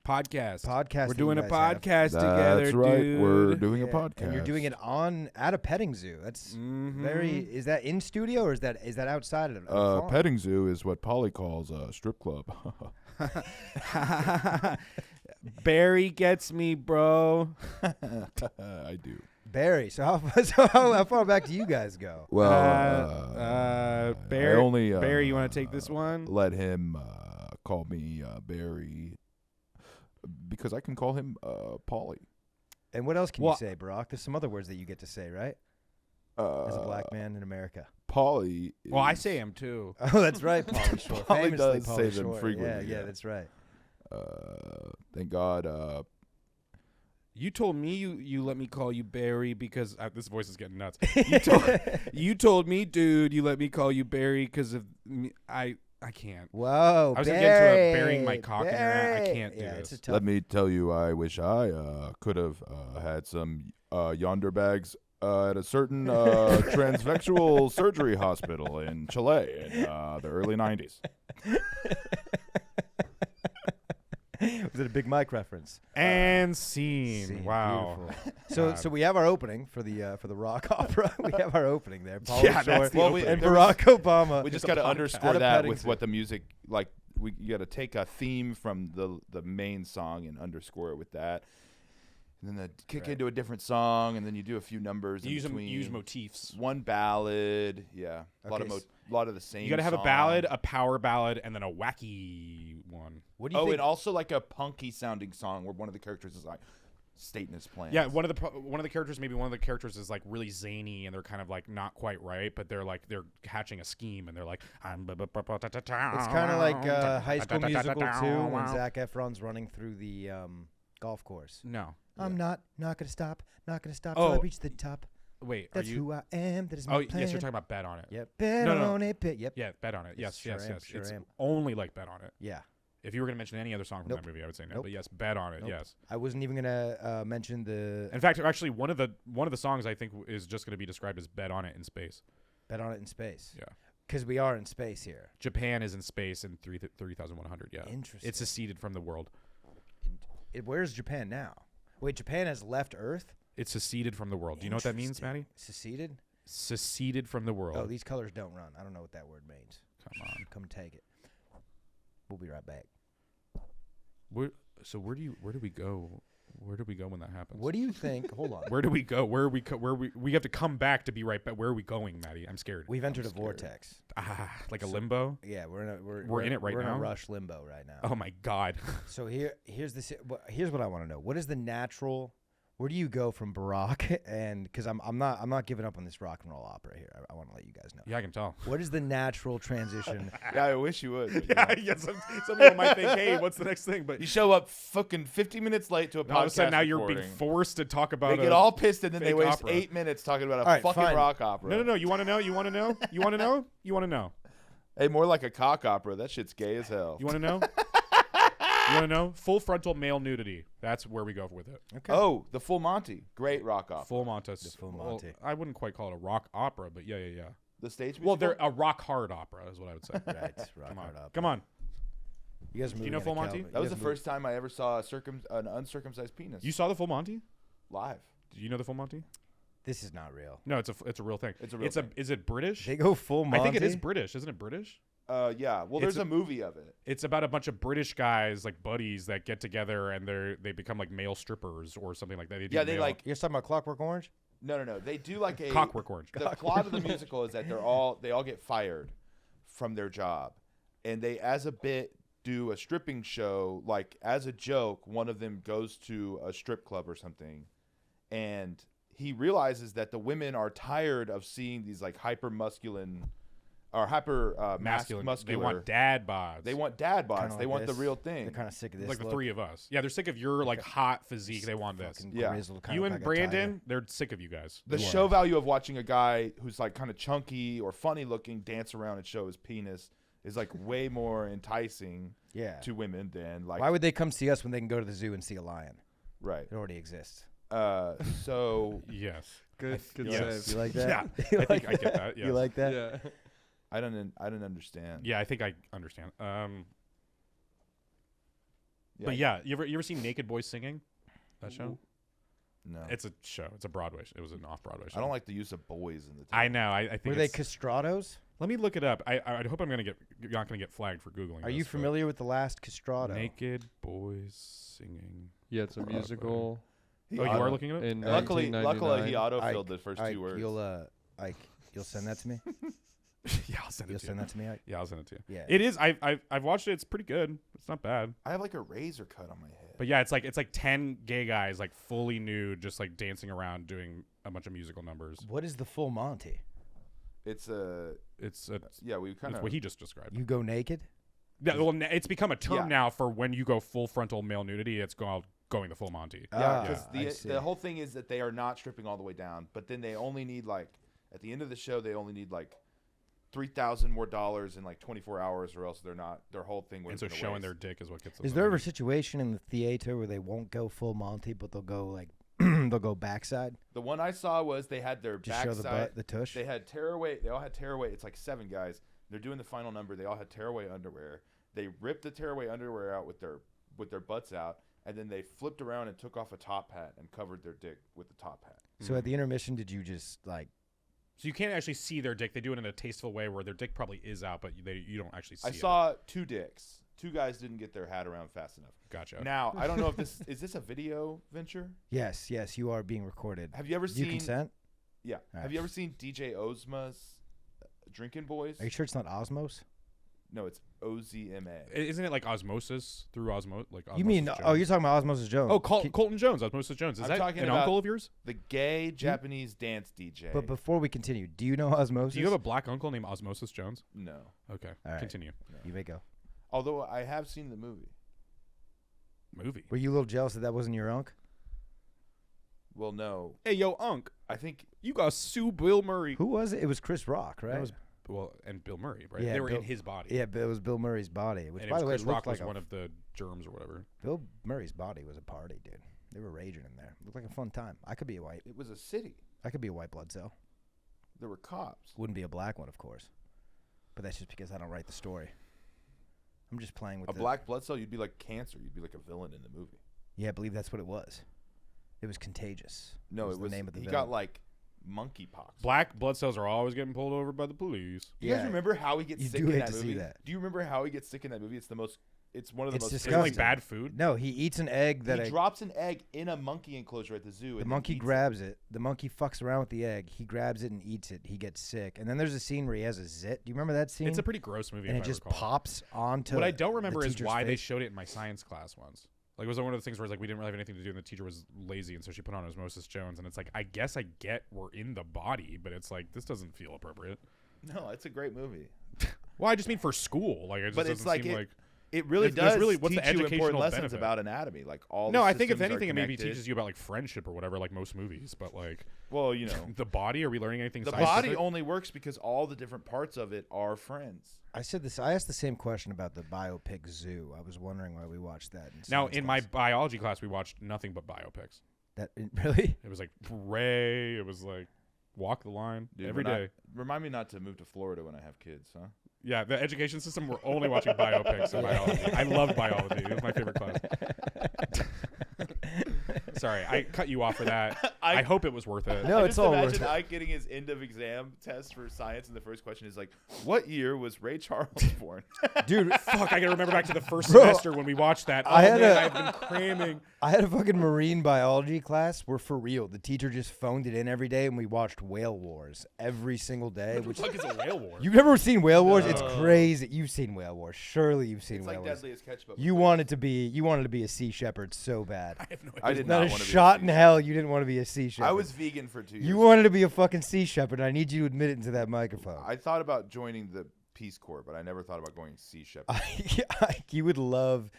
Podcast. podcast. We're that doing you a guys have. podcast together, That's right. dude. We're doing a Yeah, podcast. and you're doing it at a petting zoo. That's very. Is that in studio or is that outside of it? Petting zoo is what Polly calls a strip club. Barry gets me, bro. I do. Barry. So how far back do you guys go? Well, Barry. I only Barry, you want to take this one? let him call me Barry because I can call him Paulie. And what else can Well- you say, Brock? There's some other words that you get to say, right? As a black man in America. Paulie. Well, I is- say him too. Oh, that's right, Pauly Shore. Pauly Famously, does Pauly say them Shore. frequently, Yeah, yeah. that's right. Thank God. You told me you let me call you Barry because this voice is getting nuts. You told me, dude, you let me call you Barry because of me. I can't. Whoa, I was gonna get into Barry, burying my cock in your ass. I Barry. can't do Yeah, this. it's a tough. Let me tell you, I wish I could have had some yonder bags at a certain transsexual surgery hospital in Chile in the early 90s. Was it a Big Mike reference? And scene. Scene. Wow. Beautiful. So we have our opening for the rock opera. We have our opening there. Pauly Yeah, Shore that's the Well, we- and there Barack Obama. We just got to underscore Adam that Pettington. with what the music, like, you got to take a theme from the main song and underscore it with that. And then kick into a different song, and then you do a few numbers in between. Use motifs. One ballad, yeah. A lot Okay, of lot of the same. You got to have a song. ballad, a power ballad, and then a wacky one. What do you Oh, think? and also like a punky sounding song where one of the characters is like stating his plans. Yeah, one of the characters, maybe one of the characters is like really zany and they're kind of like not quite right, but they're hatching a scheme and they're like, It's kind of like High School Musical 2 when Zac Efron's running through the golf course. No. I'm not gonna stop, till I Oh. reach the top. Wait, That's are you? who I am. That is my Oh, plan. yes, you're talking about Bet on It. Yep. Bet No. on it. Bet. Yep. Yeah, Bet on It. Yes, Sure yes, am, yes. sure It's am. only like Bet on It. Yeah. If you were going to mention any other song from Nope. that movie, I would say no. Nope. But yes, Bet on It. Nope. Yes. I wasn't even gonna mention the In fact, actually, one of the songs I think is just going to be described as Bet on It in space. Bet on it in space. Yeah. Because we are in space here. Japan is in space in 3100. Yeah. Interesting. It's seceded from the world. Where's Japan now? Wait, Japan has left Earth? It's seceded from the world. Do you know what that means, Interesting. Matty? Seceded? Seceded from the world. Oh, these colors don't run. I don't know what that word means. Come on. Come take it. We'll be right back. Where do we go? Where do we go when that happens? What do you think? Hold on. Where do we go? Where we have to come back to be right back. Where are we going, Matty? I'm scared. We've entered a scared. vortex. Like a limbo. Yeah, we're in it right we're in now? a rush limbo right now. Oh my God. So here's what I want to know. What is the natural? Where do you go from Barack? And because I'm not giving up on this rock and roll opera here. I want to let you guys know. Yeah, I can tell. What is the natural transition? Yeah, I wish you would. but Yeah, yeah. Some people might think, hey, what's the next thing? But You show up fucking 50 minutes late to a all of a podcast sudden now you're recording. being forced to talk about. They get all pissed and then they fake waste opera. 8 minutes talking about a All right, fucking fine. rock opera. No. You want to know? You want to know? You want to know? You want to know? Hey, more like a cock opera. That shit's gay as hell. You want to know? You want to know? Full frontal male nudity. That's where we go with it. Okay. Oh, the Full Monty. Great rock opera. Full Montes. Full Well, Monty. I wouldn't quite call it a rock opera, but yeah. The stage Well, musical? they're a rock hard opera, is what I would say. Right. Rock Come on, hard opera. come on. You guys are Do you moving know into Full Monty? Calvin. That You was guys the are first time I ever saw an uncircumcised penis You saw the Full Monty? live. Do you know the Full Monty? This is not real. No, it's a real thing. It's a real thing. Is it British? They go full Monty. I think it is British, isn't it? British. Yeah. Well, It's there's a- a movie of it. It's about a bunch of British guys, like buddies, that get together and they become like male strippers or something like that. They do Yeah, they male- like You guys talking about Clockwork Orange? no. They do like a Cockwork Orange. The plot of the musical is that they all get fired from their job, and they, as a bit, do a stripping show. Like as a joke, one of them goes to a strip club or something, and he realizes that the women are tired of seeing these like hyper masculine or hyper Masculine. muscular. They want dad bods. They want dad Kinda bods. like They want the this. real thing. They're kind of sick of this. like the look. three of us. Yeah, they're sick of your like hot physique. They want this. Fucking Yeah. grizzled, kinda You look and like a tiger. Brandon, they're sick of you guys. The Yeah. show value of watching a guy who's like kind of chunky or funny looking dance around and show his penis is like way more enticing Yeah. to women than like Why would they come see us when they can go to the zoo and see a lion? right. It already exists. So Yes. Good Yes. save. You like that? Yeah, You I think like I get that. Yes. You like that? Yeah. I don't understand. Yeah, I think I understand. Yeah. But yeah, you ever seen Naked Boys Singing? That show? No. It's a show. It's a Broadway. It was an off-Broadway show. I don't like the use of boys in the. I know. I think Were they it's, castrados? Let me look it up. I hope I'm not gonna get flagged for googling. Are you this, but familiar with the last castrato? Naked boys singing? Yeah, it's a musical. He Oh, you auto- are looking at it? In Luckily, 1999. he autofilled Ike, the first Ike, two words. You'll send that to me. Yeah, I'll send it You'll to send you. that to me. Ike? Yeah, I'll send it to you. Yeah. It is. I've watched it. It's pretty good. It's not bad. I have like a razor cut on my head. But yeah, it's like 10 gay guys like fully nude, just like dancing around doing a bunch of musical numbers. What is the full Monty? It's yeah, we kind It's of what he just described. You go naked? Yeah, well, it's become a term Yeah. now for when you go full frontal male nudity. It's called going the full Monty. Yeah, Ah, I because see. the whole thing is that they are not stripping all the way down, but then they only need like at the end of the show they only need like $3,000 more in like 24 hours, or else they're not their whole thing. And so showing their dick is what gets them. Is there ever a situation in the theater where they won't go full Monty, but they'll go like they'll go backside? The one I saw was they had their Just show the backside. butt, the tush. They had tearaway. They all had tearaway. It's like 7 guys. They're doing the final number. They all had tearaway underwear. They ripped the tearaway underwear out with their butts out, and then they flipped around and took off a top hat and covered their dick with the top hat. So at the intermission, did you just like? So you can't actually see their dick. They do it in a tasteful way where their dick probably is out, but you don't actually see I it. saw 2 dicks. 2 guys didn't get their hat around fast enough. Gotcha. Now I don't know if this is a video venture. Yes, you are being recorded. Have you ever Do you seen? consent? Yeah. All Have right. you ever seen DJ Ozma's Drinking Boys? Are you sure it's not Osmos? No, it's OZMA. Isn't it like osmosis through osmosis? Like You mean? Osmosis Oh, Jones? you're talking about Osmosis Jones. Oh, Ke- Colton Jones, Osmosis Jones. Is I'm that talking an about- uncle of yours? The gay Japanese dance DJ. But before we continue, do you know Osmosis? Do you have a black uncle named Osmosis Jones? No. Okay, All right. continue. You may go. Although I have seen the movie. Movie. Were you a little jealous that wasn't your unc? Well, no. Hey, yo, Unc, I think you got Sue Bill Murray. Who was it? It was Chris Rock, right? That was and Bill Murray, right? Yeah, They were Bill- in his body. Yeah, but it was Bill Murray's body, which and by the way, Chris it looked Rock was like one of the germs or whatever. Bill Murray's body was a party, dude. They were raging in there. Looked like a fun time. I could be a white. it was a city. I could be a white blood cell. There were cops. Wouldn't be a black one, of course. But that's just because I don't write the story. I'm just playing with A the black blood cell, you'd be like cancer. You'd be like a villain in the movie. Yeah, I believe that's what it was. It was contagious. No, it was the name of the he villain. got like monkeypox. Black blood cells are always getting pulled over by the police. Do you guys remember how he gets You sick do in hate that to see movie? that. Do you remember how he gets sick in that movie? It's one of the It's most Is it disgusting. like bad food? No, he eats an egg that he drops an egg in a monkey enclosure at the zoo. the and monkey then eats grabs it. The monkey fucks around with the egg. He grabs it and eats it. He gets sick. And then there's a scene where he has a zit. Do you remember that scene? It's a pretty gross movie. and if it I just recall. pops onto. What I don't the remember is teacher's why they face. showed it in my science class once. Like, was it one of the things where it's like we didn't really have anything to do and the teacher was lazy and so she put on Osmosis Jones and it's like I guess I get we're in the body, but it's like this doesn't feel appropriate. No, it's a great movie. Well, I just mean for school. Like it just But it's doesn't like seem it- like It really There's does really- what's the teach you important educational lessons benefit? about anatomy. Like all. No, the I think if systems are anything, it maybe connected. teaches you about like friendship or whatever, like most movies. But like Well, you know, the body, are we learning anything? the scientific? body only works because all the different parts of it are friends. I said this. I asked the same question about the biopic Zoo. I was wondering why we watched that. Now, science in my class. biology class, we watched nothing but biopics. that really. It was like Ray. It was like Walk the Line Dude, every when I- day. Remind me not to move to Florida when I have kids, huh? Yeah, the education system, we're only watching biopics in biology. I love biology. It was my favorite class. Sorry, I cut you off for that. I hope it was worth it. No, I it's just all worth imagine it. Ike getting his end of exam test for science, and the first question is like, "What year was Ray Charles born?" Dude, Fuck, I gotta remember back to the first Bro, semester when we watched that. Oh, I had man, a- I've been cramming. I had a fucking marine biology class where for real the teacher just phoned it in every day and we watched Whale Wars every single day. What the fuck is a whale war? You've never seen Whale Wars? It's No. crazy. You've seen Whale Wars. Surely you've seen It's Whale like Wars. Deadliest Catch, but You wanted to be a sea shepherd so bad. I have no idea. I did Not not a want to shot be in hell you didn't want to be a sea shepherd. I was vegan for 2 years. You wanted to be a fucking sea shepherd. I need you to admit it into that microphone. I thought about joining the Peace Corps, but I never thought about going sea shepherd. You would love.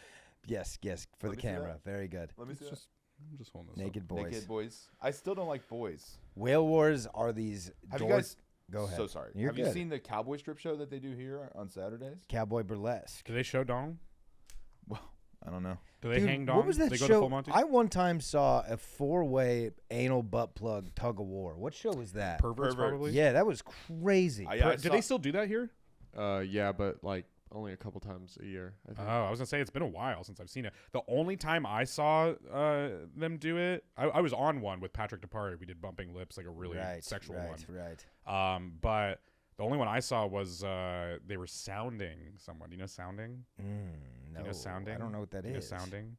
Yes, for Let the me see camera. that. Very good. Let me see. I'm just holding this Naked up. boys. Naked boys. I still don't like boys. Whale Wars are these. Have you dork- guys? Go ahead. So sorry. You're Have you good. seen the cowboy strip show that they do here on Saturdays? Cowboy Burlesque? Do they show dong? Well, I don't know. Do they Dude, hang dong? what was that they go show? to full Monty? I one time saw a 4-way anal butt plug tug of war. What show was that? Perverts, Pervert. probably. Yeah, that was crazy. Do they still do that here? Yeah, but like only a couple times a year. I think. Oh, I was gonna say it's been a while since I've seen it. The only time I saw them do it, I was on one with Patrick DePari. We did Bumping Lips, like a really right, sexual right, one. Right. But The only one I saw was they were sounding someone. You know sounding? No, You know sounding? I don't know what that You know is. sounding?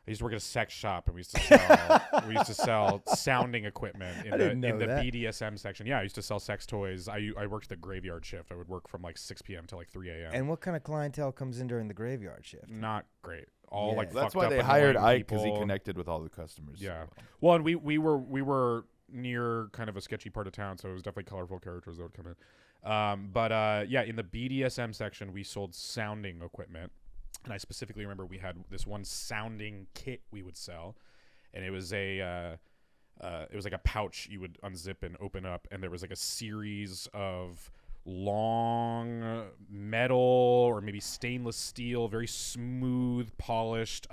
I used to work at a sex shop, and we used to sell sounding equipment I didn't in know the that. BDSM section. Yeah, I used to sell sex toys. I worked the graveyard shift. I would work from like 6 p.m. to like 3 a.m. And what kind of clientele comes in during the graveyard shift? Not great. All Yeah. like That's fucked why up, they hired annoying Ike, because he people. connected with all the customers. so Yeah. well. Well, and we were near kind of a sketchy part of town, so it was definitely colorful characters that would come in. But yeah, in the BDSM section, we sold sounding equipment, and I specifically remember we had this one sounding kit we would sell, and it was like a pouch you would unzip and open up, and there was like a series of long metal or maybe stainless steel, very smooth, polished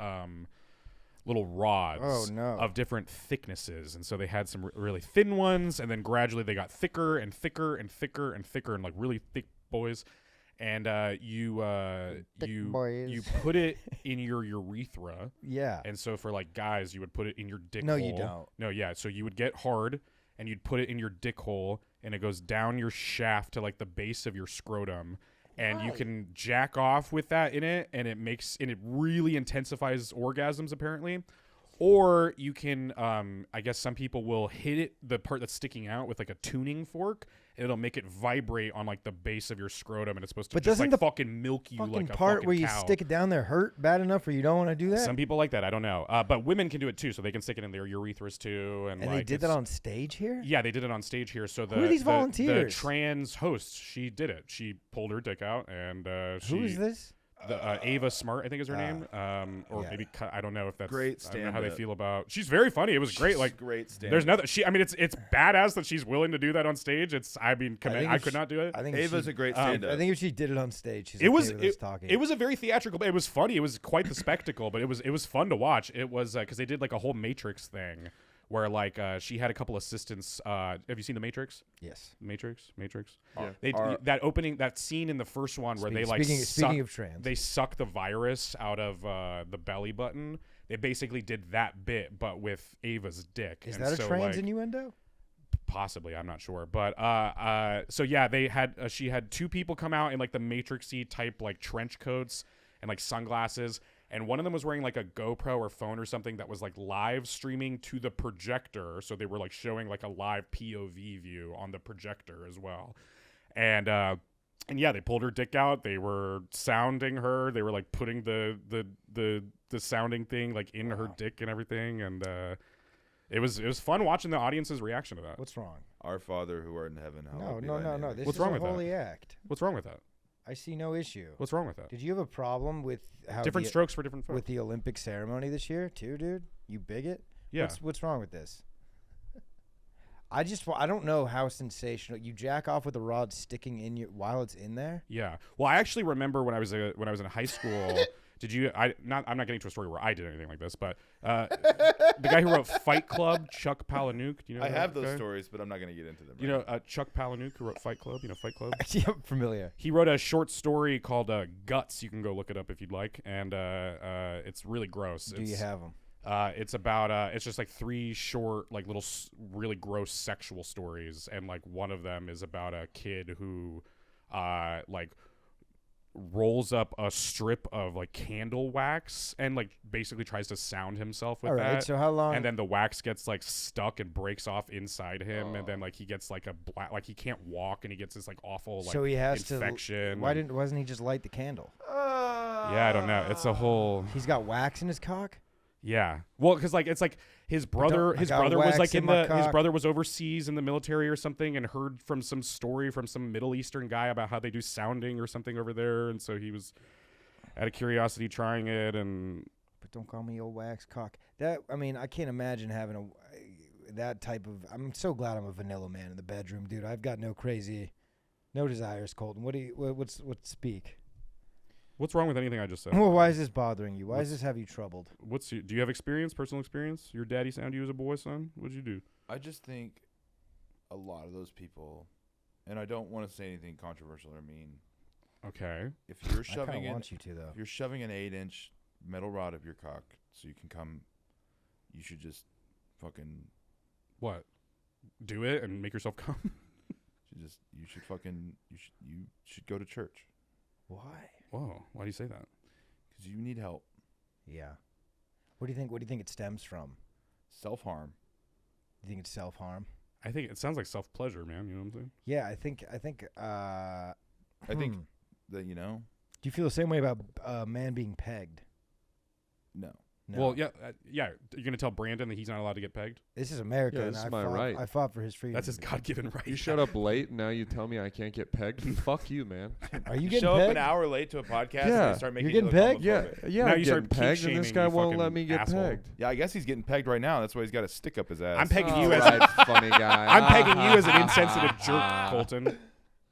little rods Oh, no. of different thicknesses. And so they had some really thin ones, and then gradually they got thicker and thicker and thicker and thicker and like really thick boys. And you put it in your urethra. Yeah. And so for like guys, you would put it in your dick No, hole. you don't. No, yeah. So you would get hard and you'd put it in your dick hole, and it goes down your shaft to like the base of your scrotum. And you can jack off with that in it, and it really intensifies orgasms apparently. Or you can, I guess some people will hit it, the part that's sticking out, with like a tuning fork, and it'll make it vibrate on like the base of your scrotum, and it's supposed to But just doesn't like the fucking milk you Fucking like a part fucking where you cow. stick it down there hurt bad enough where you don't want to do that? Some people like that. I don't know. But women can do it too, so they can stick it in their urethras too. And And like, they did that it's- on stage here? Yeah, they did it on stage here. So the Who are these the volunteers? trans host, she did it. She pulled her dick out, and Who is this? Ava Smart, I think is her name. Or yeah. maybe I don't know if that's Great I don't know how they stand-up. feel about. She's very funny. It was great. Like great stand. there's nothing. I mean, it's badass that she's willing to do that on stage. I mean, think I if could she- not do it. I think Ava's she, a great I stand-up. think if she did it on stage, she's It was okay with us talking. it was a very theatrical. It was funny. It was quite the spectacle, but it was fun to watch. It was because they did like a whole Matrix thing where like she had a couple assistants. Have you seen the Matrix? Yes. Matrix. Yeah. They that scene in the first one where they like Speaking of trans. they suck the virus out of the belly button. They basically did that bit, but with Ava's dick. Is And that a so, trans like, innuendo? possibly, I'm not sure, but so yeah, they had she had two people come out in like the Matrixy type like trench coats and like sunglasses, and one of them was wearing like a GoPro or phone or something that was like live streaming to the projector, so they were like showing like a live POV view on the projector as well. And yeah, they pulled her dick out. They were sounding her. They were like putting the sounding thing like in her dick and everything. And it was fun watching the audience's reaction to that. What's wrong? Our Father who art in heaven. No, hallowed be no, thy no, name. no. This What's is wrong a with that? holy act. What's wrong with that? I see no issue. What's wrong with that? Did you have a problem with how Different the, strokes for different folks. with the Olympic ceremony this year too, dude? You bigot. Yeah. What's wrong with this? I don't know how sensational you jack off with a rod sticking in you while it's in there. Yeah. Well, I actually remember when I was in high school. I'm not getting to a story where I did anything like this, but the guy who wrote Fight Club, Chuck Palahniuk. Do you know? I that have those guy? stories, but I'm not going to get into them. You know Chuck Palahniuk, who wrote Fight Club. You know Fight Club. Yeah, I'm familiar. He wrote a short story called Guts. You can go look it up if you'd like, and it's really gross. Do you have them? It's about it's just like three short like little really gross sexual stories, and like one of them is about a kid who like rolls up a strip of like candle wax and like basically tries to sound himself with All right. that. So how long? And then the wax gets like stuck and breaks off inside him, and then like he gets like a black, like he can't walk, and he gets this like awful like so he has infection. to. Wasn't he just light the candle? Yeah, I don't know. It's a whole He's got wax in his cock. yeah. Well, because like it's like his brother I got was wax like in in my the his cock. brother was overseas in the military or something, and heard from some story from some Middle Eastern guy about how they do sounding or something over there, and so he was out of curiosity trying it. And But don't call me old wax cock. I mean, I can't imagine having that type of. I'm so glad I'm a vanilla man in the bedroom, dude. I've got no desires, Colton. What's speak? what's wrong with anything I just said? Well, why is this bothering you? Why does this have you troubled? Do you have experience, personal experience? Your daddy sound you as a boy, son? What'd you do? I just think a lot of those people, and I don't want to say anything controversial or mean. Okay. If you're I shoving kind of in, want you to though. if you're shoving an 8-inch metal rod up your cock so you can come, you should just fucking What? Do it and make yourself come? You should go to church Why? Whoa, why do you say that? because you need help. Yeah. What do you think? What do you think it stems from? Self-harm. Do you think it's self-harm? I think it sounds like self-pleasure, man. You know what I'm saying? Yeah, I think. I think that Do you feel the same way about a man being pegged? no. No. Well, yeah. You're going to tell Brandon that he's not allowed to get pegged? This is America. Yeah, and this is I my fought, right. I fought for his freedom. That's his God-given right. You showed up late, and now you tell me I can't get pegged? Fuck you, man. Are you You getting show pegged? up an hour late to a podcast Yeah. and they start making You're you getting look pegged? Yeah, homophobic. yeah. Now I'm you start getting pegged, and this kink-shaming, guy you won't fucking let me get asshole. pegged. Yeah, I guess he's getting pegged right now. That's why he's got a stick up his ass. I'm pegging you All as right, funny guy. I'm pegging you as an insensitive jerk, Colton.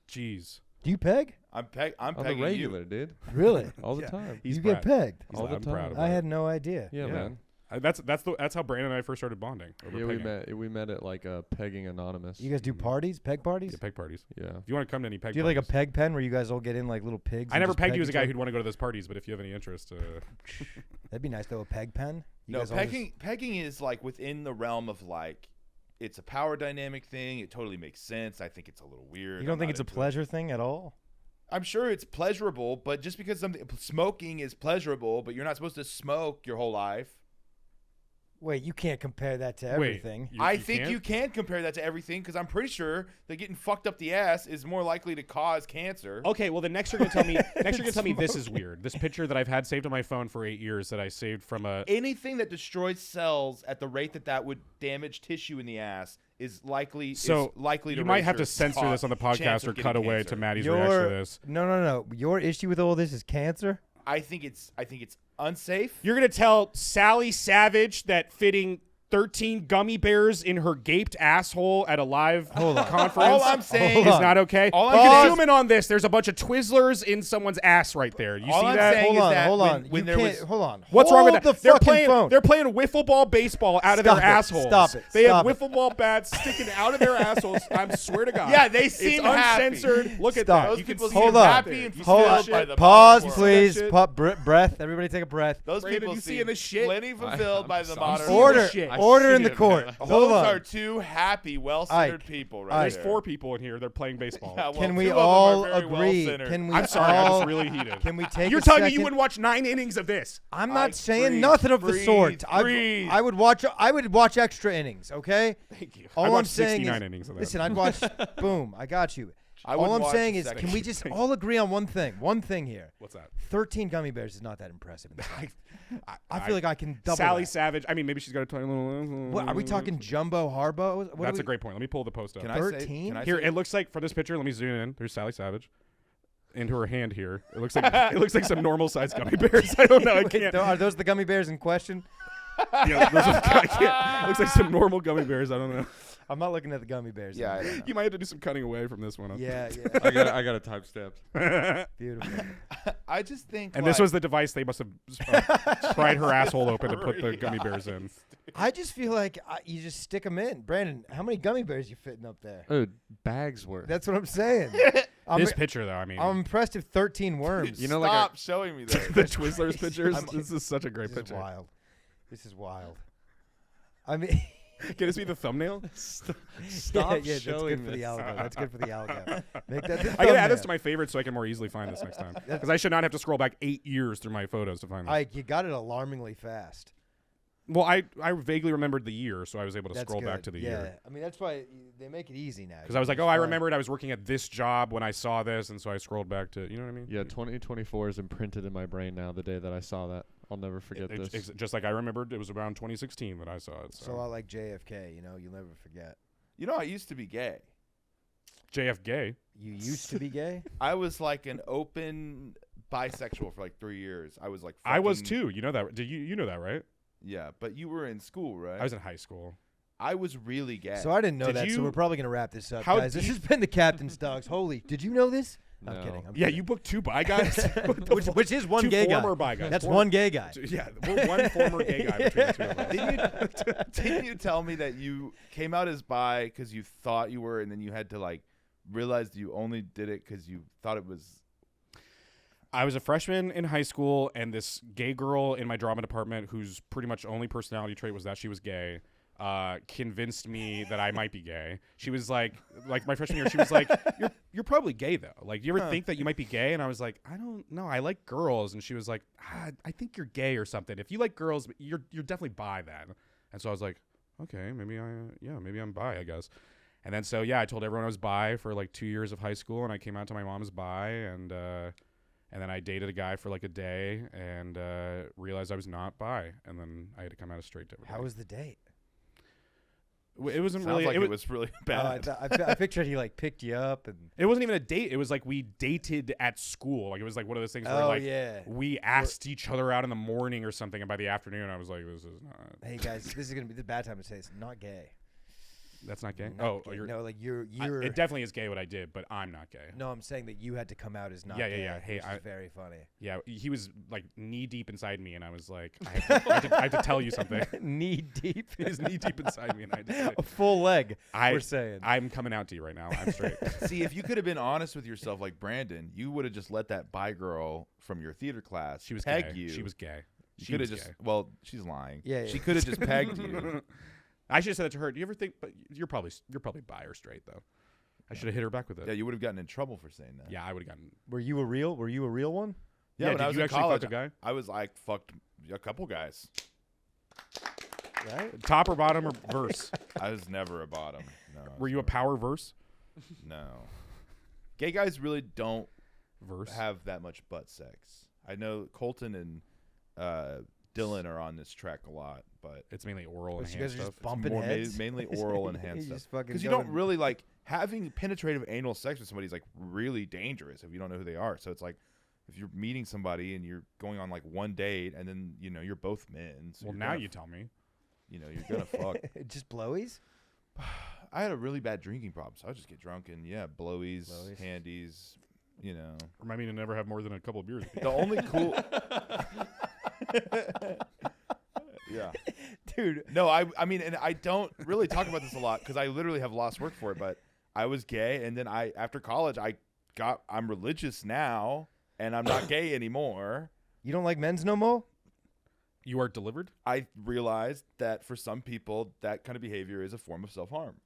Jeez. Do you peg? I'm On the pegging regular, you. dude. Really? All the Yeah. time. He's you get pegged? He's All the I'm time. proud of I it. had no idea. Yeah, Yeah. man. That's how Brandon and I first started bonding. Over Yeah, pegging. we met at like a pegging anonymous. You guys do parties? Peg parties? Yeah, peg parties. Yeah. If you want to come to any peg Do you have like a parties. peg pen where you guys all get in like little pigs? I and never just pegged peg you as a each guy other? who'd want to go to those parties, but if you have any interest, That'd be nice though. A peg pen. You No, guys all just- pegging is like within the realm of like, it's a power dynamic thing. It totally makes sense. I think it's a little weird. You don't I'm think not it's a into it. pleasure thing at all? I'm sure it's pleasurable, but just because smoking is pleasurable, but you're not supposed to smoke your whole life. Wait, you can't compare that to wait. everything. I think you can compare that to everything because I'm pretty sure that getting fucked up the ass is more likely to cause cancer. Okay, well then next you're gonna tell me this is weird. This picture that I've had saved on my phone for 8 years that I saved from a Anything that destroys cells at the rate that would damage tissue in the ass is likely so to you might raise have your to censor this on the chance podcast of or getting cut away cancer. to Matty's reaction to this. No. Your issue with all this is cancer? I think it's unsafe. You're gonna tell Sally Savage that fitting 13 gummy bears in her gaped asshole at a live conference All I'm saying is not okay. All I'm saying Zoom in on this. There's a bunch of Twizzlers in someone's ass right there. You All see I'm that? saying is that Hold on. when You there can't. was Hold on. What's wrong with Hold that? The They're fucking playing. phone. They're playing wiffle ball baseball out of Stop their it. assholes. Stop it. They Stop have it. wiffle ball bats sticking out of their assholes. I swear to God. Yeah, they seem it's happy. uncensored. Look at Stop. that. Those You can people see seem Hold it on. right happy there. and You see Hold that on. shit? Pause, You see that please. shit? Breath. Everybody take a breath. Those Brandon, people you seem seeing this shit? plenty fulfilled by the modern. seeing Order. this shit. Order in see the it, court. man. Hold Those on. are two happy, well-centered Ike. people, right There's there. 4 people in here. They're playing baseball. Yeah, well, Can we 2 of them are all very agree? well-centered. Can we I'm sorry. I all? just really heated. Can we take? You're a telling me second? you wouldn't watch 9 innings of this? I'm not Ike, saying breathe, nothing of the breathe, sort. breathe. I would watch. I would watch extra innings. Okay. Thank you. All I I'm watched saying 69 is, innings of that. listen, I'd watch. Boom, I got you. I All wouldn't I'm watch saying a is, second. can we just all agree on one thing? One thing here. What's that? 13 gummy bears is not that impressive. I feel like I can double Sally that. Savage. I mean, maybe she's got a tiny little. What, are we talking jumbo harbo? What That's are a great point. Let me pull the post up. Can I say? 13? Can I Here, say- it looks like for this picture. Let me zoom in. There's Sally Savage. Into her hand here. It looks like some normal sized gummy bears. I don't know. I Wait, can't. are those the gummy bears in question? Yeah, I can't. It looks like some normal gummy bears. I don't know. I'm not looking at the gummy bears. Yeah, I anymore. don't know. You might have to do some cutting away from this one. yeah. I got a timestamp. Beautiful. I just think. And like, this was the device they must have pried her asshole open to put the gummy bears in. I just feel like you just stick them in. Brandon, how many gummy bears you fitting up there? Oh, bags worth. That's what I'm saying. This picture, though, I mean, I'm impressed with 13 worms. You know, like Stop showing me that. the Twizzlers pictures. I'm- This is such a great This is picture. wild. This is wild. I mean, Can this be the thumbnail? Stop yeah, that's showing good for the this. algo. That's good for the algo. Make that the I gotta add this thumbnail. to my favorites so I can more easily find this next time. Because I should not have to scroll back 8 years through my photos to find this. Ike, you got it alarmingly fast. Well, I vaguely remembered the year, so I was able to That's scroll back good. to the yeah. year. I mean, that's why they make it easy now. Because I was like, oh, I remembered I was working at this job when I saw this, and so I scrolled back to, you know what I mean? Yeah, 2024 is imprinted in my brain now. The day that I saw that, I'll never forget this. Just like I remembered, it was around 2016 that I saw it. So I like JFK. You know, you'll never forget. You know, I used to be gay. JF Gay. You used to be gay. I was like an open bisexual for like 3 years. I was like. I was fucking- too. You know that? Did you know that, right? Yeah, but you were in school, right? I was in high school. I was really gay. So I didn't know Did that. So you- we're probably gonna wrap this up, How guys. This deep- has been the Captain's Dogs. Holy, did you know this? I'm No. kidding. I'm Yeah, kidding. you booked 2 bi guys. What the fuck? which is one Two gay guy. former bi guys. That's Former- one gay guy. Yeah, we're one former gay guy between the two of us. Didn't you tell me that you came out as bi because you thought you were, and then you had to like realize that you only did it because you thought it was. I was a freshman in high school, and this gay girl in my drama department, whose pretty much only personality trait was that she was gay, convinced me that I might be gay. She was like my freshman year, she was like, you're probably gay though. Like, you ever think that you might be gay? And I was like, I don't know. I like girls. And she was like, I think you're gay or something. If you like girls, you're definitely bi then. And so I was like, okay, maybe I'm bi, I guess. And then so I told everyone I was bi for like 2 years of high school, and I came out to my mom as bi, and then I dated a guy for like a day and realized I was not bi, and then I had to come out as straight to everybody. How was the date? It wasn't Sounds really. like it was really bad. I pictured he like picked you up and. It wasn't even a date. It was like we dated at school. Like, it was like one of those things where like we asked each other out in the morning or something, and by the afternoon I was like, this is not. Hey guys, this is gonna be the bad time to say it's not gay. That's not gay. Not gay. No, like you're. It definitely is gay what I did, but I'm not gay. No, I'm saying that you had to come out as not Yeah, gay. yeah. Hey, which is very funny. Yeah, he was like knee deep inside me, and I was like, I have to tell you something. Knee deep. He was knee deep inside me, and I had to say, a full leg. We're saying. I'm coming out to you right now. I'm straight. See, if you could have been honest with yourself like Brandon, you would have just let that bi girl from your theater class She was peg gay. you. She was gay. She could have just. gay. Well, she's lying. Yeah, She yeah. could have just pegged you. I should have said that to her. Do you ever think? But you're probably bi or straight though. I should have hit her back with it. Yeah, you would have gotten in trouble for saying that. Yeah, I would have gotten. Were you a real one? Yeah, when did I was you in actually college, fuck a guy? I was like fucked a couple guys. Right. Top or bottom or verse? I was never a bottom. No. Were you a power verse? No. Gay guys really don't Verse. have that much butt sex. I know Colton and Dylan are on this track a lot, but It's mainly oral and You hand guys are stuff. just bumping more heads. mainly oral and hand You stuff. just fucking Because you go don't and- really like having penetrative anal sex with somebody is like really dangerous if you don't know who they are. So it's like if you're meeting somebody and you're going on like one date and then you're both men. So Well, you're now gonna you tell me. you're gonna fuck. Just blowies. I had a really bad drinking problem, so I would just get drunk and blowies, Blowies. handies. Remind me to never have more than a couple of beers. The only cool. Yeah. Dude. No, I mean, and I don't really talk about this a lot because I literally have lost work for it. But I was gay, and then after college, I'm religious now, and I'm not gay anymore. You don't like men's no more? You are delivered? I realized that for some people, that kind of behavior is a form of self-harm.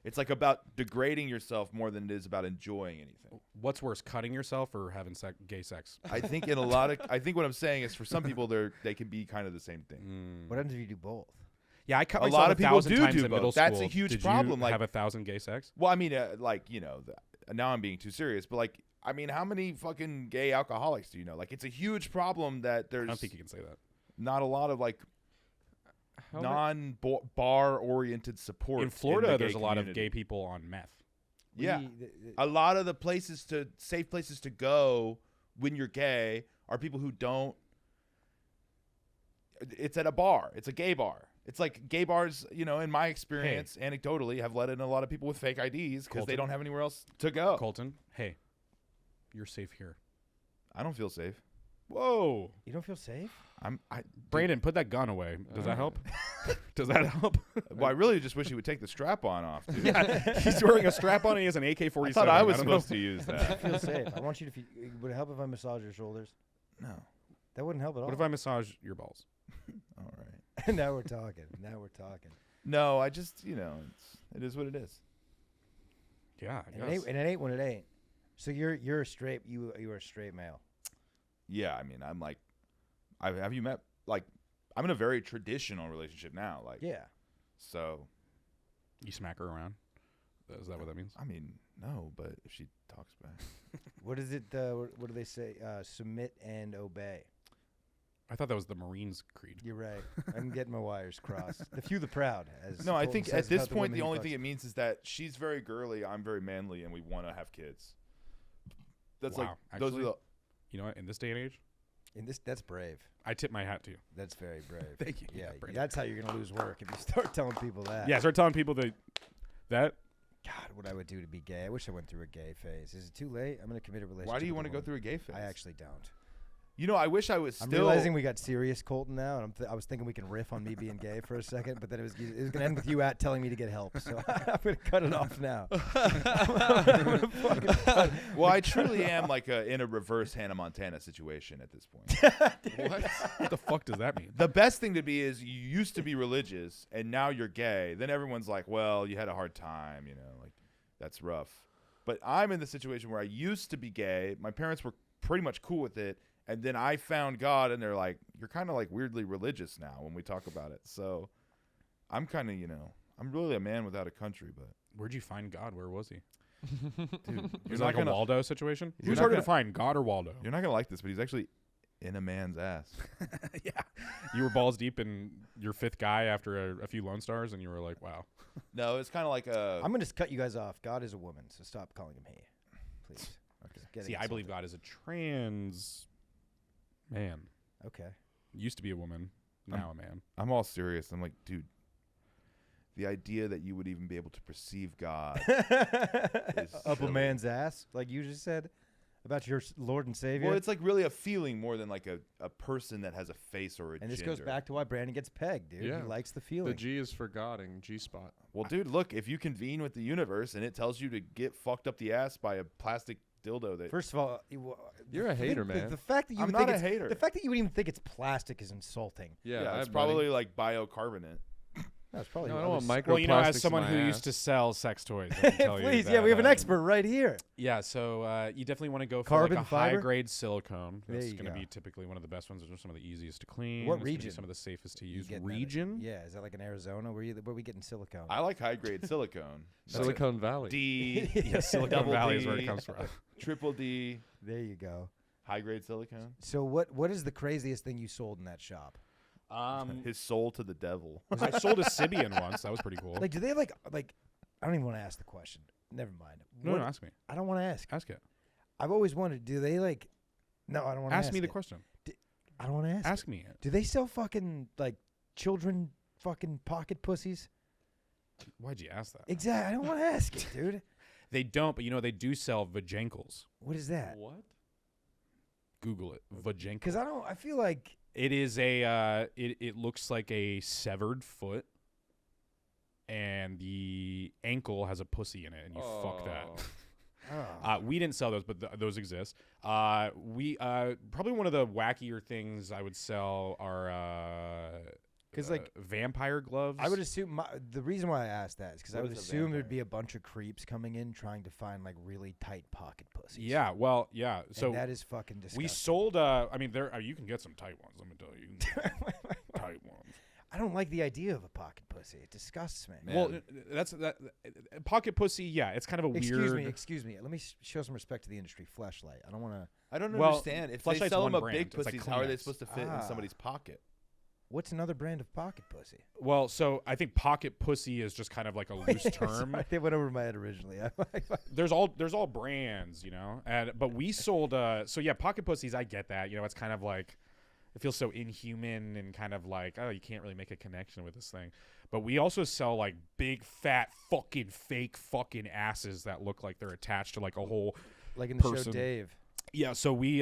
It's like about degrading yourself more than it is about enjoying anything. What's worse, cutting yourself or having gay sex? I think I think what I'm saying is for some people, they can be kind of the same thing. What happens if you do both? Yeah, I cut A myself lot of people 1,000 do times do in middle both. That's school. a huge Did problem, You like- have 1,000 gay sex? Well, I mean, now I'm being too serious, but like, I mean, how many fucking gay alcoholics do you know? Like, it's a huge problem that there's I don't think you can say that. not a lot of like non-bar oriented support. In Florida, the there's gay a lot of community. gay people on meth. Yeah, a lot of the safe places to go when you're gay are people who don't. It's at a bar. It's a gay bar. It's like gay bars, in my experience, anecdotally, have let in a lot of people with fake IDs because they Colton. don't have anywhere else to go. Colton, hey, you're safe here. I don't feel safe. Whoa. You don't feel safe? Brandon, put that gun away. Does that help? Does that help? Well, I really just wish he would take the strap on off, dude. Yeah, he's wearing a strap on and he has an AK-47. I thought I was don't know. supposed to use I that. feel safe. I want you to. Would it help if I massage your shoulders? No. That wouldn't help at all. What if I massage your balls? All right. Now we're talking. No, I just, it is what it is. Yeah, I And guess. it ain't when it ain't. So you're a straight. You are a straight male. Yeah, I mean, I'm like, have you met, like, I'm in a very traditional relationship now. Like, Yeah. So, You smack her around? Is that what that means? I mean, no, but if she talks back. What is it? What do they say? Submit and obey. I thought that was the Marines' creed. You're right. I'm getting my wires crossed. The few, the proud. As No, I Colton think says at this about point, women the he only fucks. thing it means is that she's very girly, I'm very manly, and we want to have kids. That's Wow, like, those are actually? the. You know what? In this day and age, That's brave. I tip my hat to you. That's very brave. Thank you. Yeah, Brandon. that's how you're gonna lose work if you start telling people that. Yeah, start telling people that. God, what I would do to be gay. I wish I went through a gay phase. Is it too late? I'm gonna commit a relationship. Why do you with want to a go woman. through a gay phase? I actually don't. You know, I wish I was I'm still. realizing we got serious, Colton, now, and I was thinking we can riff on me being gay for a second, but then it was going to end with you telling me to get help, so I'm going to cut it off now. Well, I truly am like in a reverse Hannah Montana situation at this point. What the fuck does that mean? The best thing to be is you used to be religious and now you're gay. Then everyone's like, well, you had a hard time, you know, like that's rough. But I'm in the situation where I used to be gay. My parents were pretty much cool with it. And then I found God, and they're like, you're kind of like weirdly religious now when we talk about it. So I'm kind of, you know, I'm really a man without a country. But Where'd you find God? Where was he? dude, Was it like a Waldo situation? you're Who's not harder to gonna- find, God or Waldo? you're not going to like this, but he's actually in a man's ass. Yeah. You were balls deep in your fifth guy after a few Lone Stars, and you were like, wow. No, it's kind of like a. I'm going to cut you guys off. God is a woman, so stop calling him he, please. Just getting See, I believe insulted. God is a trans man. Okay. Used to be a woman, now a man. I'm all serious. I'm like, dude, the idea that you would even be able to perceive God. Up a so- man's ass, like you just said about your Lord and Savior. Well, it's like really a feeling more than like a person that has a face or a and this gender. goes back to why Brandon gets pegged, dude. Yeah. He likes the The feeling. G is for godding, G-spot. Well, dude, look, if you convene with the universe and it tells you to get fucked up the ass by a plastic dildo that First of all, You're a hater, man. The fact that you I'm would not think a it's, hater. The fact that you would even think it's plastic is insulting. yeah, it's buddy. probably like biocarbonate. That's probably. No, I what don't want was- microplastics. Well, you know, as in someone my who ass. used to sell sex toys, I can tell you Please, that, yeah, we have an expert right here. Yeah, so you definitely want to go for Carbon like a fiber? high-grade silicone. There That's you going to go. be typically one of the best ones. Those are some of the easiest to clean. What It's gonna be region? Some of the safest to You use. getting that- Region? Yeah, is that like in Arizona? Where we getting silicone? I like high grade silicone. Silicon Valley. D, Yeah, Silicon Double Valley D. is where it comes from. triple D, There you go. high grade silicone. So what is the craziest thing you sold in that shop? His soul to the devil. I sold a Sibian once. That was pretty cool. Like, do they like? I don't even want to ask the question. Never mind. no, What- ask me. I don't want to ask. Ask it. I've always wondered. Do they like? No, I don't want to Ask me the it. question. I don't want to ask. Ask me it. Do they sell fucking like children fucking pocket pussies? Why'd you ask that? Exactly. I don't want to ask it, dude. They don't, but you know they do sell vajankles. What is that? What? Google it. Vajankle. Because I feel like It is a. It looks like a severed foot, and the ankle has a pussy in it, and you fuck that. We didn't sell those, but those exist. We probably one of the wackier things I would sell are 'Cause, like, vampire gloves. I would assume the reason why I asked that is because I What would is a assume there'd vampire? be a bunch of creeps coming in trying to find like really tight pocket pussies. Yeah, well, yeah. So and that is fucking disgusting. we sold. I mean, there you can get some tight ones. Let me tell you, you can get tight ones. I don't like the idea of a pocket pussy. It disgusts me. Man. Well, that's that pocket pussy. Yeah, it's kind of a weird. Excuse me. Let me show some respect to the industry. Fleshlight. I don't want to. I don't Well, understand. If they Fleshlight's sell one them a brand. big It's like pussies, how are they Kleenex. supposed to fit in somebody's pocket? What's another brand of pocket pussy? Well, so I think pocket pussy is just kind of like a loose term. Sorry, they went over my head originally. There's all brands, you know, but we sold. So yeah, pocket pussies. I get that. You know, it's kind of like it feels so inhuman and kind of like you can't really make a connection with this thing. But we also sell like big fat fucking fake fucking asses that look like they're attached to like a whole. like in the show Person. Dave. Yeah, so we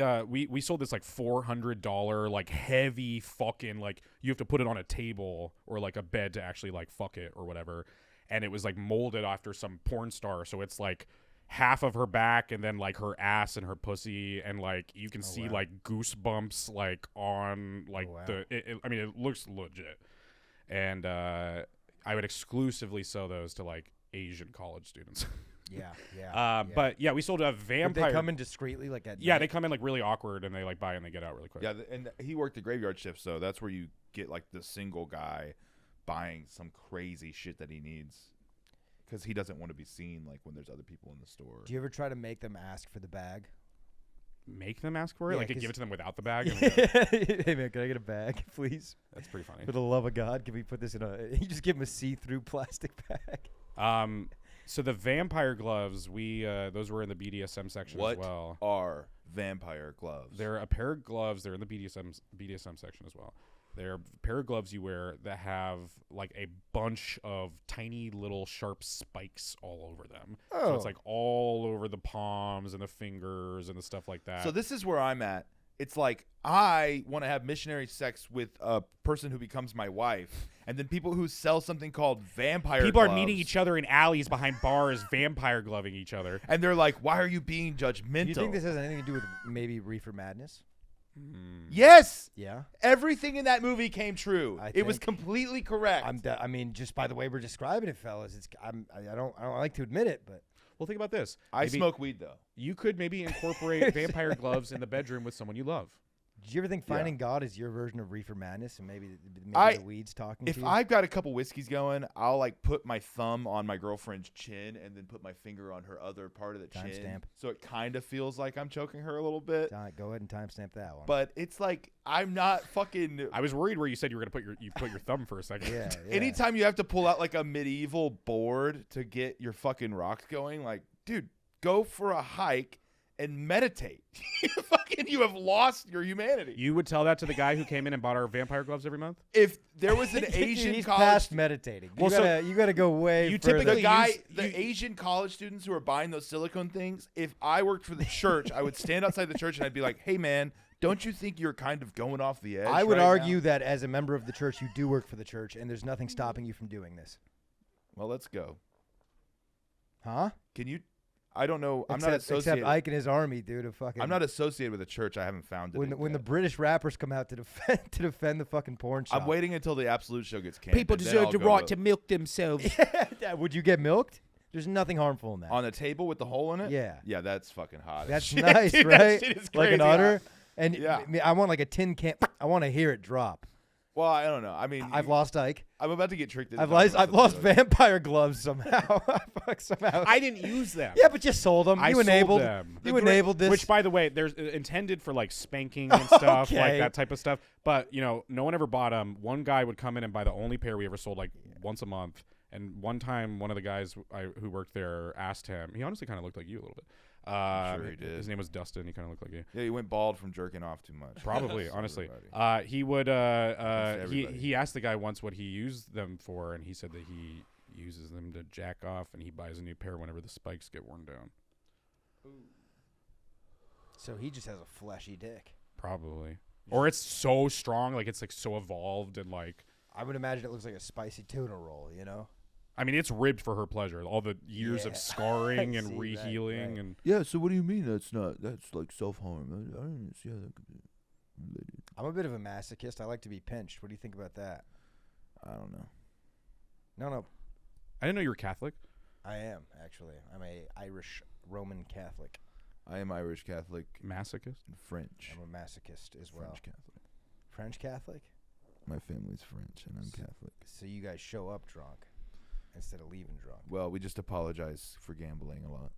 sold this like $400 like heavy fucking like you have to put it on a table or like a bed to actually like fuck it or whatever, and it was like molded after some porn star, so it's like half of her back and then like her ass and her pussy, and like you can see wow. like goosebumps like on like wow. I mean it looks legit, and I would exclusively sell those to like Asian college students. Yeah. But yeah, we sold a Would vampire. they come in discreetly like at Yeah, night? they come in like really awkward and they like buy and they get out really quick. Yeah, and he worked the graveyard shift, so that's where you get like the single guy buying some crazy shit that he needs because he doesn't want to be seen like when there's other people in the store. Do you ever try to make them ask for the bag? Make them ask for it? Yeah, Like to 'cause- give it to them without the bag? And then go, Hey man, can I get a bag, please? that's pretty funny. For the love of God, can we put this in a? You just give him a see-through plastic bag. So the vampire gloves, those were in the BDSM section What as well. are vampire gloves? They're a pair of gloves. They're in the BDSM section as well. They're a pair of gloves you wear that have like a bunch of tiny little sharp spikes all over them. So it's Oh. like all over the palms and the fingers and the stuff like that. So this is where I'm at. it's like I want to have missionary sex with a person who becomes my wife, and then people who sell something called vampire People gloves, are meeting each other in alleys behind bars, vampire gloving each other. and they're like, "Why are you being judgmental?" Do you think this has anything to do with maybe Reefer Madness? Yes, Yeah. everything in that movie came true. I It was think- completely correct. I mean, just by the way we're describing it, fellas, I don't like to admit it, but Well, think about this. I Maybe smoke weed though. You could maybe incorporate vampire gloves in the bedroom with someone you love. did you ever think Yeah. Finding God is your version of Reefer Madness, and maybe I- the weeds talking If to you? I've got a couple whiskeys going, I'll like put my thumb on my girlfriend's chin and then put my finger on her other part of the chin, Timestamp. so it kind of feels like I'm choking her a little bit. Go ahead and timestamp that one. But it's like I'm not fucking. I was worried where you said you were going to put your thumb for a second. yeah, yeah. Anytime you have to pull out like a medieval board to get your fucking rocks going, like, dude, go for a hike and meditate. You have lost your humanity. You would tell that to the guy who came in and bought our vampire gloves every month? If there was an Dude, Asian he's college, past meditating. Well, You gotta go way. you further. typically the use- Asian college students who are buying those silicone things, if I worked for the church, I would stand outside the church and I'd be like, "Hey, man, don't you think you're kind of going off the edge?" I would right argue now?" that as a member of the church, you do work for the church, and there's nothing stopping you from doing this. Well, let's go. Huh? Can you? I don't know. I'm not Except associated. Ike and his army, dude. Of fucking. I'm not associated with a church. I haven't found it. When the British rappers come out to defend the fucking porn shop. I'm waiting until the Absolute Show gets canceled. People and then deserve I'll the go right to milk themselves. Would you get milked? There's nothing harmful in that. on the table with the hole in it. Yeah. Yeah, that's fucking hot. as That's shit, nice, dude. right? That shit is Like an crazy udder. hot. And Yeah. I want like a tin can. I want to hear it drop. Well, I don't know. I mean, I've lost Ike. I'm about to get tricked. into I've talking lost. about I've lost something vampire gloves somehow. Somehow. I didn't use them. Yeah, but you sold them. I You sold enabled. them. You enabled this. Which, by the way, there's intended for like spanking and stuff, like Okay. that type of stuff. But no one ever bought them. One guy would come in and buy the only pair we ever sold, like once a month. And one time, one of the guys who worked there asked him. He honestly kind of looked like you a little bit. Sure he did. His name was Dustin. He kind of looked like you. Yeah, he went bald from jerking off too much. Probably, That's honestly. everybody. He would. everybody. He asked the guy once what he used them for, and he said that he uses them to jack off, and he buys a new pair whenever the spikes get worn down. So he just has a fleshy dick. Probably, or it's so strong, like it's like so evolved, and like I would imagine it looks like a spicy tuna roll. You know. I mean, it's ribbed for her pleasure. All the years Yeah. of scarring and See, rehealing, right. and Yeah. So what do you mean that's like self-harm? I don't see how that could be related. I'm a bit of a masochist. I like to be pinched. What do you think about that? I don't know. No, I didn't know you were Catholic. I am actually. I'm a Irish Roman Catholic. I am Irish Catholic Masochist. and French. I'm a masochist as well. French Catholic. French Catholic. My family's French and I'm Catholic. So you guys show up drunk instead of leaving drunk. Well, we just apologize for gambling a lot.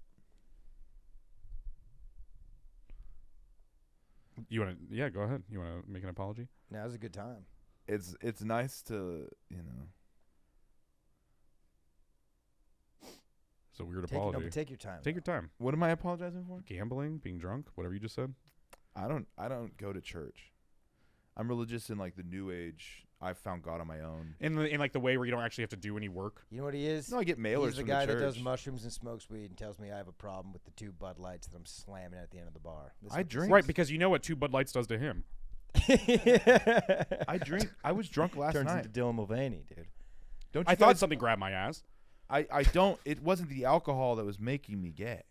You want to? Yeah, go ahead. You want to make an apology? Now's a good time. It's nice to, It's a weird Take, no, apology. but take your time. Take your time. What am I apologizing for? Gambling, being drunk, whatever you just said. I don't go to church. I'm religious in like the new age. I've found God on my own. In like the way where you don't actually have to do any work. You know what he is? No, I get mailers He's the from guy the that church. does mushrooms and smokes weed and tells me I have a problem with the 2 Bud Lights that I'm slamming at the end of the bar. I drink. Right, because you know what 2 Bud Lights does to him. I drink. I was drunk last Turns night. into Dylan Mulvaney, dude. Don't you I thought guys- something grabbed my ass. I don't. It wasn't the alcohol that was making me gay.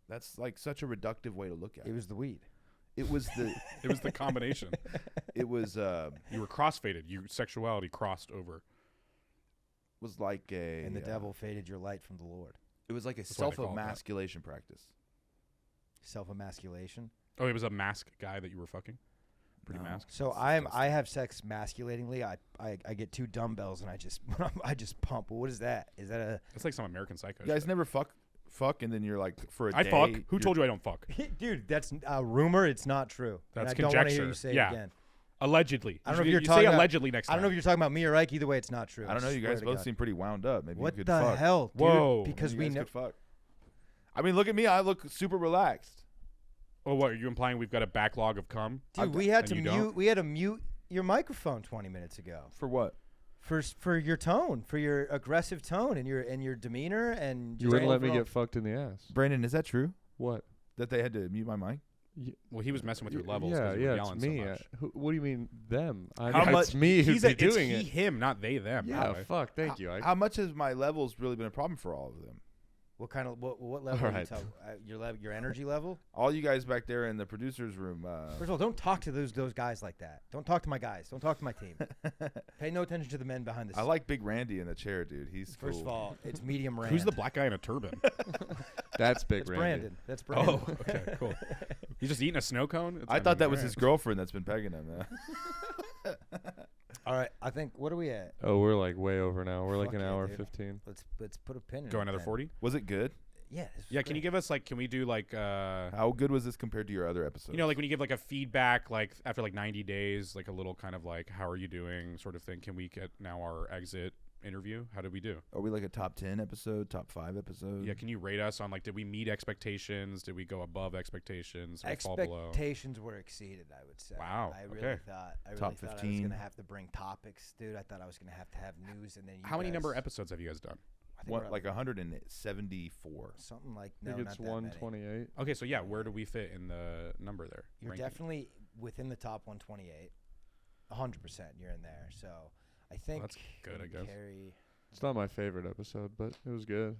That's like such a reductive way to look at it. It was the weed. It was the. It was the combination. It was. You were crossfaded. Your sexuality crossed over. Was like a. And the devil faded your light from the Lord. It was like a That's why they call it that. self-emasculation practice. Self-emasculation. Oh, it was a mask guy that you were fucking? Pretty No. mask? So I have sex masculatingly. I get 2 dumbbells and I just pump. What is that? Is that a It's like some American Psycho You guys shit. never fuck, and then you're like for a I day. fuck. Who told you I don't fuck? dude? That's a rumor. It's not true. That's and I don't want to hear conjecture. you say Yeah. it again. Allegedly. I don't know if You you're say talking about- allegedly next I time. don't know if you're talking about me or Ike. Either way, it's not true. I don't know. You swear guys to both God. seem pretty wound up. Maybe What you could the fuck. hell, dude? Whoa. Because Maybe we you guys know. could fuck. I mean, look at me. I look super relaxed. Oh, what? Are you implying we've got a backlog of cum? Dude, we had and to you mute. don't? We had to mute your microphone 20 minutes ago For what? for your tone, for your aggressive tone and your demeanor and You just wouldn't let me overall- get fucked in the ass. Brandon, is that true? What? That they had to mute my mic? Well, he was messing with your levels. Yeah, 'cause you were yeah, yelling it's me. So much. What do you mean them? How It's much- me who'd be doing it's it. him, not they them. by Yeah, the way. fuck. Thank you. How much has my levels really been a problem for all of them? What kind of what level? Alright. Your energy level? All you guys back there in the producers' room. First of all, don't talk to those guys like that. Don't talk to my guys. Don't talk to my team. Pay no attention to the men behind the I scenes. like Big Randy in the chair, dude. He's First of cool. all, it's medium rand. Who's the black guy in a turban? That's Big That's Randy. Brandon. That's Brandon. Oh, okay, cool. He's just eating a snow cone. I thought that was his girlfriend that's been pegging him. All right, I think what are we at? Oh, we're like way over now. We're like Fuck an yeah, hour dude. 15. Let's put a pin in Go it another then. 40. Was it good? Yeah. this was Yeah, can you great. give us like? Can we do like? How good was this compared to your other episodes? You know, like when you give like a feedback, like after like 90 days, like a little kind of like, how are you doing, sort of thing. Can we get now our exit interview? How did we do? Are we like a top 10 episode, top 5 episode? Yeah, can you rate us on like, did we meet expectations? Did we go above expectations? Did we fall below? Expectations were exceeded, I would say. Wow, I really okay. thought I Top really thought I was 15. gonna have to bring topics, dude. I thought I was gonna have to have news, and then you How many number of guys- episodes have you guys done? I think we're What, up like 174. something like I no, think it's not that many. 128. Okay, so yeah, where do we fit in the number there? You're ranking? definitely within the top 128. 100%, you're in there. So I think that's good, I guess. Carrie, It's not my favorite episode, but it was good.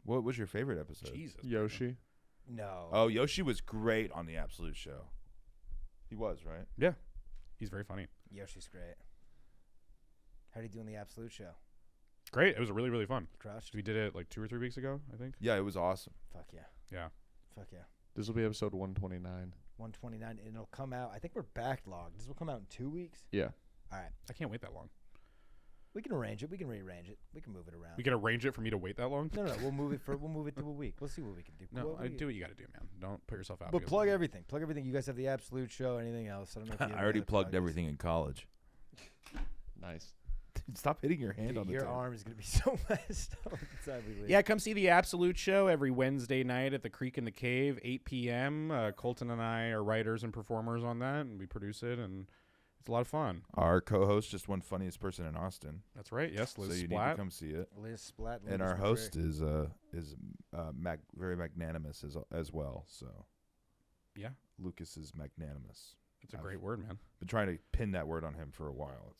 What was your favorite episode? Jesus. Yoshi. no. Oh, Yoshi was great on the Absolute Show. He was, right? Yeah, he's very funny. Yoshi's great. How do you do on the Absolute Show? Great. It was really, really fun. You crushed? We did it like 2 or 3 weeks ago, I think. Yeah, it was awesome. Fuck yeah. Yeah. Fuck yeah. This will be episode 129. 129, and it'll come out. I think we're backlogged. This will come out in 2 weeks. Yeah. All right. I can't wait that long. We can arrange it. We can rearrange it. We can move it around. We can arrange it for me to wait that long? No. We'll move it to a week. We'll see what we can do. No, What do do what you got to do, man. Don't put yourself out. But because plug of- everything. Plug everything. You guys have the Absolute Show. Anything else? I don't know. If you have I already any other plugged plugs. everything in college. Nice. Stop hitting your hand Dude, on the your table. arm is gonna be so messed up by the time we leave. Yeah, come see the Absolute Show every Wednesday night at the Creek in the Cave, 8 p.m. Colton and I are writers and performers on that, and we produce it, and it's a lot of fun. Our co-host just won Funniest Person in Austin. That's right. Yes, Liz so you Splat. need to come see it. Liz Splat. And Lucas our host McRae. is very magnanimous as well. So Yeah, Lucas is magnanimous. it's a great word, man. Been trying to pin that word on him for a while.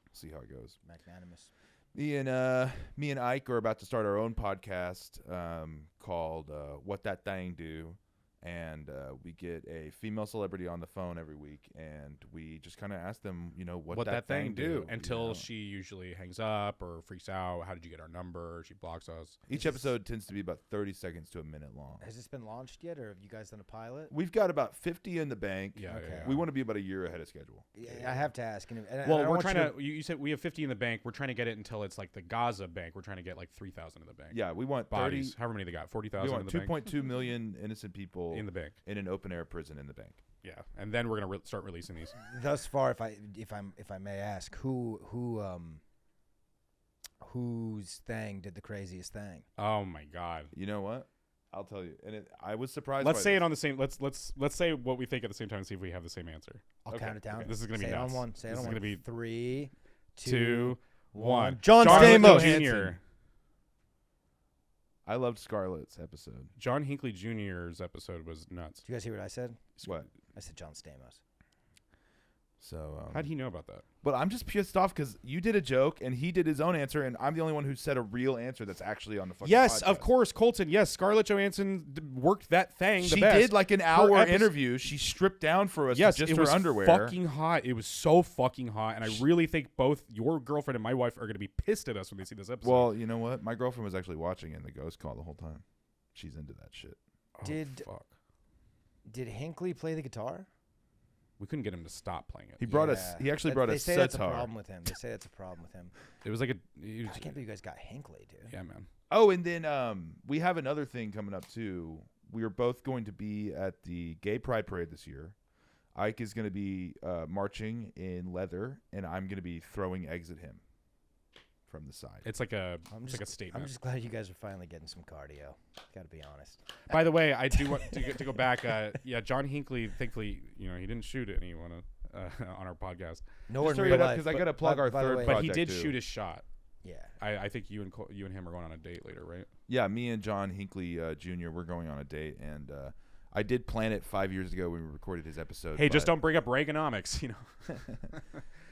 We'll see how it goes. Magnanimous. Me and Ike are about to start our own podcast called What That Thing Do. And we get a female celebrity on the phone every week, and we just kind of ask them, what that thing do until you know? she usually hangs up or freaks out. How did you get our number? She blocks us. Each episode tends to be about 30 seconds to a minute long. Has this been launched yet, or have you guys done a pilot? We've got about 50 in the bank. Yeah, Okay. yeah. We want to be about a year ahead of schedule. Yeah, I have to ask. And I Well, don't we're want trying you to. You said we have 50 in the bank. We're trying to get it until it's like the Gaza bank. We're trying to get like 3,000 in the bank. Yeah, we want 30. Bodies, however many they got, We 40,000 in want the bank. 2.2 million innocent people In the bank. in an open air prison in the bank. Yeah, and then we're gonna start releasing these. Thus far, if I may ask, whose thing did the craziest thing? Oh my God. You know what? I'll tell you. And I was surprised. Let's by say this. it on the same. Let's say what we think at the same time and see if we have the same answer. I'll Okay, count it down. okay. This is gonna be Say it on nuts. one. Say it This on is one. gonna be 3, 2, 1. John Hinckley Stamos. Jr. I loved Scarlett's episode. John Hinckley Jr.'s episode was nuts. Did you guys hear what I said? What? I said John Stamos. So, How'd he know about that? but I'm just pissed off because you did a joke and he did his own answer, and I'm the only one who said a real answer that's actually on the fucking Yes, podcast. of course, Colton. Yes, Scarlett Johansson worked that thing. She the best. did like an hour episode- interview. She stripped down for us Yes, with just it her was underwear. fucking hot. It was so fucking hot, and I really think both your girlfriend and my wife are gonna be pissed at us when they see this episode. Well, you know what? My girlfriend was actually watching in the ghost call the whole time. She's into that shit. Oh, Did- fuck. Did Hinckley play the guitar? We couldn't get him to stop playing it. He brought us. Yeah. He actually That- brought they us say that's a sitar. problem with him. They say that's a problem with him. It was like a. God, I can't believe you guys got Hinckley, dude. Yeah, man. Oh, and then we have another thing coming up too. We are both going to be at the Gay Pride Parade this year. Ike is going to be marching in leather, and I'm going to be throwing eggs at him from the side. It's like a. I'm It's just, like a statement. I'm just glad you guys are finally getting some cardio. Got to be honest. By the way, I do want to go back. Yeah, John Hinckley. Thankfully, he didn't shoot anyone on our podcast, Nor in Hurry real it up, life. 'cause I but- got to plug our by the third way- but he project did too. shoot his shot. Yeah. I think you and him are going on a date later, right? Yeah, me and John Hinckley Jr. We're going on a date, and I did plan it 5 years ago when we recorded his episode. Hey, just but don't bring up Reaganomics, you know.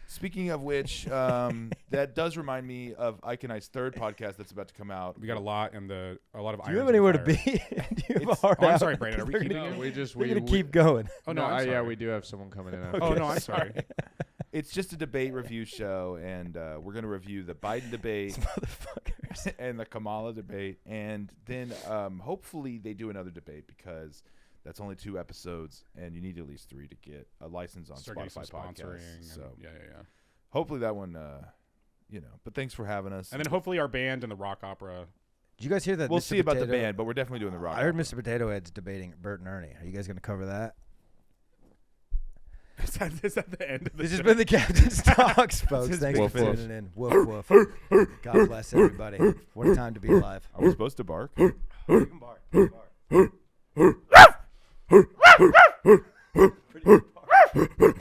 Speaking of which, that does remind me of Ike and I's third podcast that's about to come out. We got a lot of Do you irons have in the anywhere to fire. be? Do you have a hard Oh, I'm out? sorry, Brandon. Are we They're keeping gonna- it? We're going to keep going. Oh, no, I'm yeah, sorry. we do have someone coming in. Oh, no, I'm sorry. It's just a debate review show, and we're going to review the Biden debate Motherfuckers. and the Kamala debate, and then hopefully they do another debate because that's only 2 episodes, and you need at least 3 to get a license on Start getting some Spotify sponsoring. podcasts. So Yeah. hopefully that one, but thanks for having us. And then hopefully our band and the rock opera. Did you guys hear that? we'll Mr. see about the Potato- band, but we're definitely doing the rock. I heard opera. Mr. Potato Head's debating Bert and Ernie. Are you guys going to cover that? Is that the end of the This has show? been the Captain's Talks, folks. his Thanks big for finish. tuning in. Woof, woof. God bless everybody. What a time to be alive. Are we supposed to bark? You can bark. You can bark. Pretty good bark.